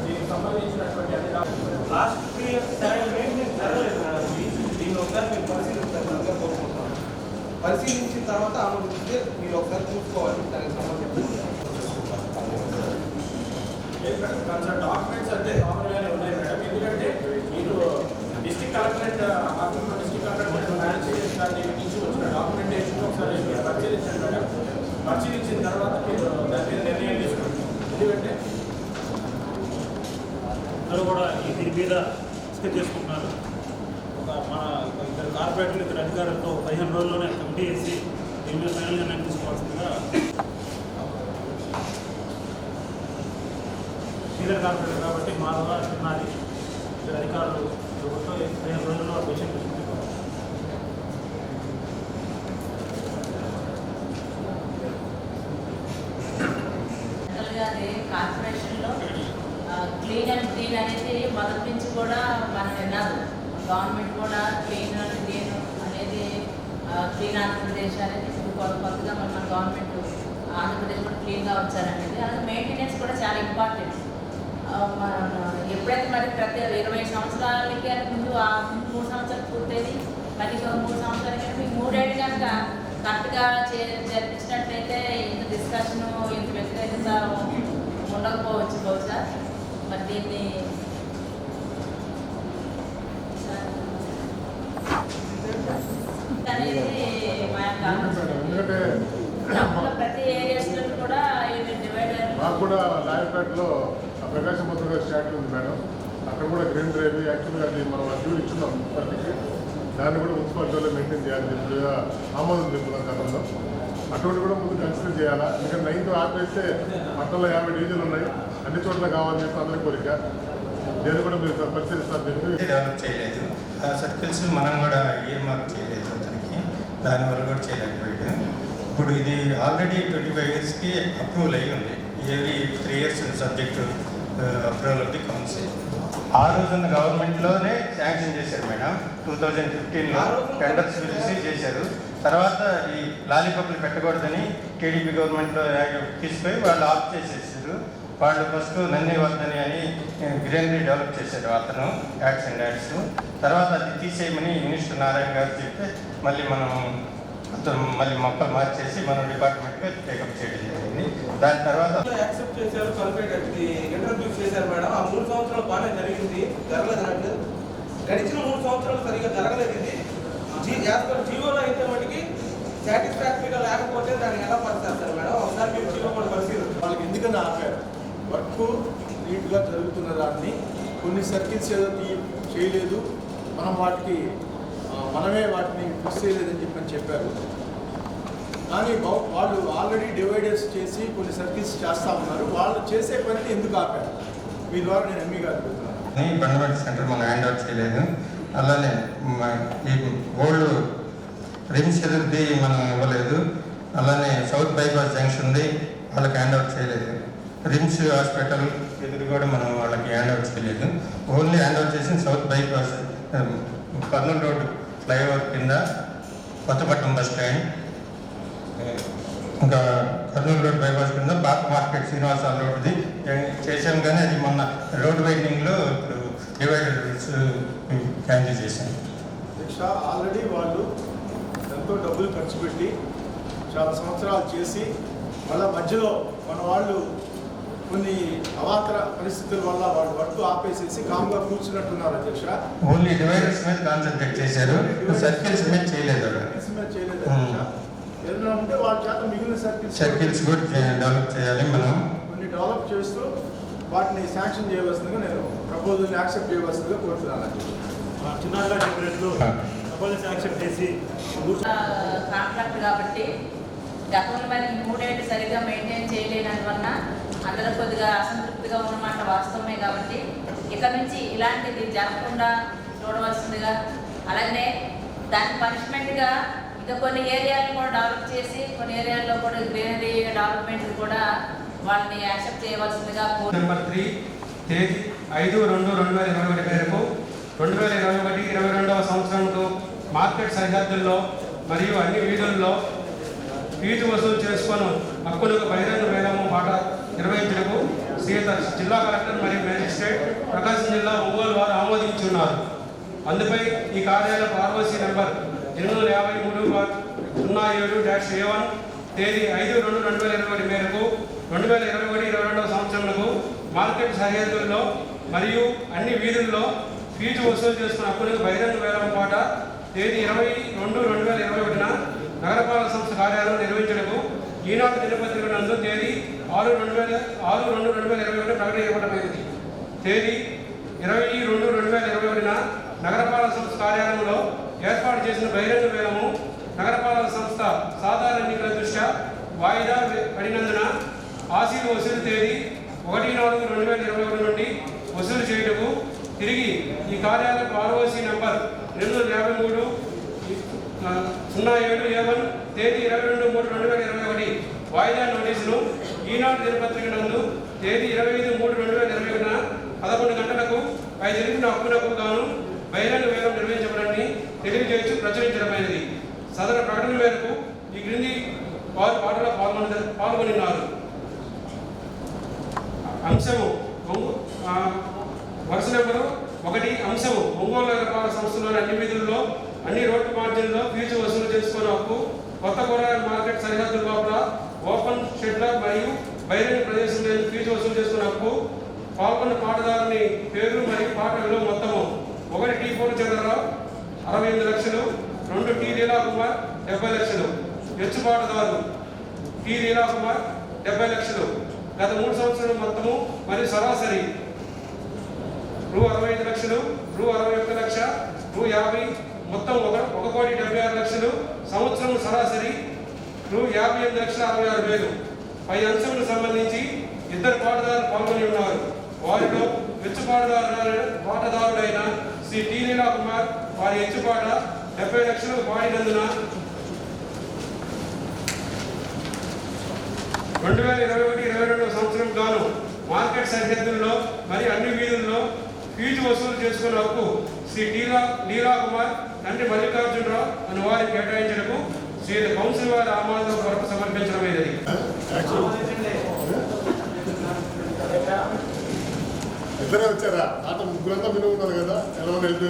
S6: దీనికి సంబంధించినటువంటి లాస్ట్ 3 years మెయింటెనెన్స్ జరగలేదు మేడం. దీన్ని ఒకసారి మీరు పరిశీలించాలని కోరుకుంటున్నాను. పరిశీలించిన తర్వాత ఆలోచిస్తే మీరు ఒకసారి చూసుకోవాలి దానికి సంబంధించి.
S7: కన్సర్న్ డాక్యుమెంట్స్ అంటే కామన్గానే ఉన్నాయి మేడం. ఎందుకంటే మీరు district collectorate district collectorate manage చేసిన దాన్ని నుంచి వచ్చిన డాక్యుమెంటేషన్ ఒకసారి మీరు పరిశీలించండి మేడం. పరిశీలించిన తర్వాత మీరు దాని మీద నిర్ణయం తీసుకోండి. ఎందుకంటే
S4: అందరూ కూడా దీని మీద డిస్కస్ చేసుకుంటున్నారు. మన ఇద్దరు కార్పొరేటర్లు, ఇద్దరు అధికారులతో 15 రోజుల్లోనే కమిటీ వేసి దీని మీద ఫైనల్ నిర్ణయం తీసుకోవాల్సిందిగా సీనియర్ కార్పొరేటర్ కాబట్టి మాధవ చిన్నారి ఇద్దరు అధికారులు ప్రభుత్వం 15 రోజుల్లో విషయం తీసుకుంటున్నారు.
S3: కార్పొరేషన్లో క్లీన్ అండ్ క్లీన్ అనేది మొదటి నుంచి కూడా మనం విన్నాము. గవర్నమెంట్ కూడా క్లీన్ అండ్ క్లీన్ అనేది క్లీన్ ఆంధ్రప్రదేశ్ అనేది కొత్తగా మన గవర్నమెంట్ ఆంధ్రప్రదేశ్ కూడా క్లీన్గా వచ్చారనేది. అలాగే మెయింటెనెన్స్ కూడా చాలా ఇంపార్టెంట్. ఎప్పుడైతే మరి ప్రతి 20 సంవత్సరాలకి అని ముందు 3 సంవత్సరాలు పూర్తయింది, మరి 3 సంవత్సరాలకి మీకు 3 ఏళ్ళు కనుక కరెక్ట్గా జరిపించినట్లయితే ఇంత డిస్కషను ఇంత వ్యతిరేకత ఉండకపోవచ్చు బహుశా. మరి దీన్ని అనేది మా యొక్క ప్రతి ఏరియాస్లో కూడా డివైడర్
S12: మాకు కూడా లాయపేటలో ప్రకాశం పత్రిక స్టాట్యూ ఉంది మేడం. అక్కడ కూడా గ్రీన్ డ్రైవ్ యాక్చువల్గా అది మనం అడ్యూలు ఇచ్చున్నాం మున్సిపాలిటీకి. దాన్ని కూడా మున్సిపాలిటీలో మెయింటైన్ చేయాలని చెప్పి ఆమోదం చెప్తున్నాం గతంలో. అటువంటి కూడా ముందు కన్సిడర్ చేయాలా. ఎందుకంటే 9th ఆపేస్తే పట్టణంలో 50 డివిజన్లు ఉన్నాయి, అన్ని చోట్ల కావాలని చెప్పి అందరి కోరిక. దీన్ని కూడా మీరు పరిశీలిస్తారు చెప్పి
S13: డెవలప్ చేయలేదు. సర్కిల్స్ మనం కూడా ఇయర్ మార్క్ చేయలేదు అతనికి, దానివల్ల కూడా చేయలేకపోయాడు. ఇప్పుడు ఇది ఆల్రెడీ 25 yearsకి అప్రూవల్ అయ్యి ఉంది. every 3 years subject approval of the council. ఆ రోజున గవర్నమెంట్లోనే శాంక్షన్ చేశారు మేడం. 2015లో టెండర్స్ పిలిచి చేశారు. తర్వాత ఈ లాలీపాప్లు పెట్టకూడదని టీడీపీ గవర్నమెంట్లో తీసుకొని వాళ్ళు ఆఫ్ చేసేసారు. వాళ్ళు ఫస్ట్ నందివర్ధని అని గ్రీనరీ డెవలప్ చేశారు అతను, యాడ్స్ అండ్ యాడ్స్. తర్వాత అది తీసేయమని మినిస్టర్ నారాయణ గారు చెప్తే మళ్ళీ మళ్ళీ మొక్కలు మార్చేసి మనం డిపార్ట్మెంట్గా టేకప్ చేయడం జరిగింది. దాని తర్వాత
S6: యాక్సెప్ట్ చేశారు, కలిపేటది ఇంట్రడ్యూస్ చేశారు మేడం. ఆ 3 సంవత్సరాలు బాగానే జరిగింది, జరగలేదు. గడిచిన 3 సంవత్సరాలు సరిగ్గా జరగలేదు. ఇది జీవోలో అయితే మటుకి సాటిస్ఫాక్టరీగా లేకపోతే దాన్ని ఎలా పరిచేస్తారు మేడం? ఒకసారి మీరు జీవో కూడా పరిశీలించారు.
S7: వాళ్ళకి ఎందుకని ఆపారు? వర్క్ నీట్గా జరుగుతున్న దాన్ని కొన్ని సర్కిల్స్ ఏదో చేయలేదు, మనమే వాటిని ఫిక్స్ చేయలేదని చెప్పారు. కానీ వాళ్ళు ఆల్రెడీ డివైడర్స్ చేసి కొన్ని సర్కిల్స్ చేస్తూ ఉన్నారు. వాళ్ళు చేసే పనిని ఎందుకు ఆపారు? మీ ద్వారా నేను ఎంఈ గారు అడుగుతున్నాను.
S13: బండమెంట్ సెంటర్ మనం హ్యాండ్ అవుట్ చేయలేదు. అలానే ఈ ఓల్డ్ రిమ్స్ ఎదురుది మనం ఇవ్వలేదు. అలానే సౌత్ బైపాస్ జంక్షన్ది వాళ్ళకి హ్యాండ్ అవుట్ చేయలేదు. రిమ్స్ హాస్పిటల్ ఎదురు కూడా మనం వాళ్ళకి హ్యాండ్ అవుట్ చేయలేదు. ఓన్లీ హ్యాండ్ అవుట్ చేసి south bypass Kurnool road flyover కింద కొత్తపట్నం బస్ స్టాండ్, ఇంకా కర్నూలు రోడ్ బైపాస్ కింద బాక్ మార్కెట్ శ్రీనివాసాల రోడ్ది చేసాం. కానీ అది మొన్న రోడ్ వైండింగ్లో ఇప్పుడు డివైడర్స్ క్యాన్సిల్ చేశాను.
S7: ఆల్రెడీ వాళ్ళు ఎంతో డబ్బులు ఖర్చు పెట్టి చాలా సంవత్సరాలు చేసి మళ్ళీ మధ్యలో మన వాళ్ళు కొన్ని అవాంతర పరిస్థితుల వల్ల వాళ్ళు వర్క్ ఆపేసేసి కామ్గా కూర్చున్నట్టున్నారు అధ్యక్ష.
S13: ఓన్లీ డివైడర్స్ మీద కాన్సన్ట్రేట్ చేశారు, సర్కిల్స్ మీద చేయలేదు.
S7: ఏదైనా ఉంటే వాళ్ళ చేత మిగిలిన
S13: సర్కిల్స్ కూడా డెవలప్ చేయాలి. మనం
S7: కొన్ని డెవలప్ చేస్తూ వాటిని శాంక్షన్ చేయవలసిందిగా నేను ప్రపోజల్ని యాక్సెప్ట్ చేయవలసిందిగా కోరుతున్నాను.
S4: చిన్నగా చెప్పినట్లు ప్రపోజల్స్ యాక్సెప్ట్ చేసి
S3: కాంట్రాక్ట్ కాబట్టి గతంలో మరి 3 ఏళ్ళు సరిగ్గా మెయింటైన్ చేయలేనందువలన అందరూ కొద్దిగా అసంతృప్తిగా ఉన్నమాట వాస్తవమే. కాబట్టి ఇక నుంచి ఇలాంటిది జరగకుండా చూడవలసిందిగా, అలాగే దానికి పనిష్మెంట్గా ఇంకా కొన్ని ఏరియాలను కూడా డెవలప్ చేసి కొన్ని ఏరియాల్లో కూడా గ్రీనరీ డెవలప్మెంట్ కూడా వాళ్ళని యాక్సెప్ట్ చేయవలసిందిగా.
S6: నెంబర్ 3 తేదీ 5/2/2021 మేరకు 2021-22వ సంవత్సరంలో మార్కెట్ సరిహద్దుల్లో మరియు అన్ని వీధుల్లో ఫీజు వసూలు చేసుకొని హక్కులకు బహిరంగ వేలము పాట నిర్వహించడకు జిల్లా కలెక్టర్ మరియు మేజిస్ట్రేట్ ప్రకాశం జిల్లా ఒంగోలు వారు ఆమోదించున్నారు. అందుపై ఈ కార్యాలయ ఆర్ఓసి నెంబర్ 853/07-A1 తేదీ 5/2/2021 మేరకు 2021-22వ సంవత్సరంలో మార్కెట్ సరిహద్దుల్లో మరియు అన్ని వీధుల్లో ఫీజు వసూలు చేసుకున్న హక్కులకు బహిరంగ వేలం పాట తేదీ 20/2/2021 నగరపాలక సంస్థ కార్యాలయం నిర్వహించడము ఈనాడు దినపత్రిక నందు తేదీ 6/2/2021 ప్రకటన ఇవ్వడమైనది. తేదీ 20/2/2021 నగరపాలక సంస్థ కార్యాలయంలో ఏర్పాటు చేసిన బహిరంగ వేలము నగరపాలక సంస్థ సాధారణ ఎన్నికల దృష్ట్యా వాయిదా పడినందున ఆశీలు వసూలు తేదీ 1/4/2021 నుండి వసూలు చేయుటకు తిరిగి ఈ కార్యాలయం ROC నంబర్ 253/07A1 తేదీ 22/3/2021 వాయిదా నోటీసును ఈనాడు దినపత్రిక నందు తేదీ 25/3/2021 11 గంటలకు పై జరిగిన హక్కులకు గాను బహిరంగ వేలం నిర్వహించబడని తెలియజేయచ్చు ప్రచురించడమైనది. సదరు ప్రకటన మేరకు ఈ క్రింది వారు పాటలో పాల్గొన్నారు. అంశము వరుస నెంబరు 1 అంశము ఒంగోలు నగరపాలక సంస్థలోని అన్ని వీధుల్లో అన్ని రోడ్డు మార్జిన్లో ఫీజు వసూలు చేసుకునే హక్కు కొత్త కూరగాయల మార్కెట్ సరిహద్దుల లోపల ఓపెన్ షెడ్ల మరియు బహిరంగ ప్రదేశంలో ఫీజు వసూలు చేసుకునే హక్కు పాల్గొన్న పాటదారుని పేరు మరియు పాట విలువ మొత్తము 1 టీ పూర్ణచంద్రరావు 68 లక్షలు, 2 టీ లీలాకుమార్ 70 లక్షలు, హెచ్చు పాటదారు టీ లీలాకుమార్ 70 లక్షలు. గత 3 సంవత్సరాల మొత్తము మరియు సరాసరి రూ. 65 లక్షలు, రూ. 61 లక్ష, రూ. 50, మొత్తం 1,76,00,000. సంవత్సరం సరాసరి రూ. 58,66,000. పై అంశంకు సంబంధించి 2 పాటదారులు పాల్గొని ఉన్నారు. వారిలో హెచ్చు పాటదారుడైన శ్రీ టీ లీలాకుమార్ వారి హెచ్చుపాట 70 లక్షలు పాడినందున 2021-22 సంవత్సరం గాను మార్కెట్ సరిహద్దుల్లో మరియు అన్ని వీధుల్లో ఫీజు వసూలు చేసుకున్న హక్కు శ్రీ లీలాకుమార్ తండ్రి మల్లికార్జునరావు అని వారికి కేటాయించడకు శ్రీ కౌన్సిల్ వారి ఆమోదం కొరకు సమర్పించడమైనది.
S12: ఇద్దరే వచ్చారా? ఆట ముగ్గురంతా వినుకున్నారు కదా, ఎలా వెళ్ళిపోయింది.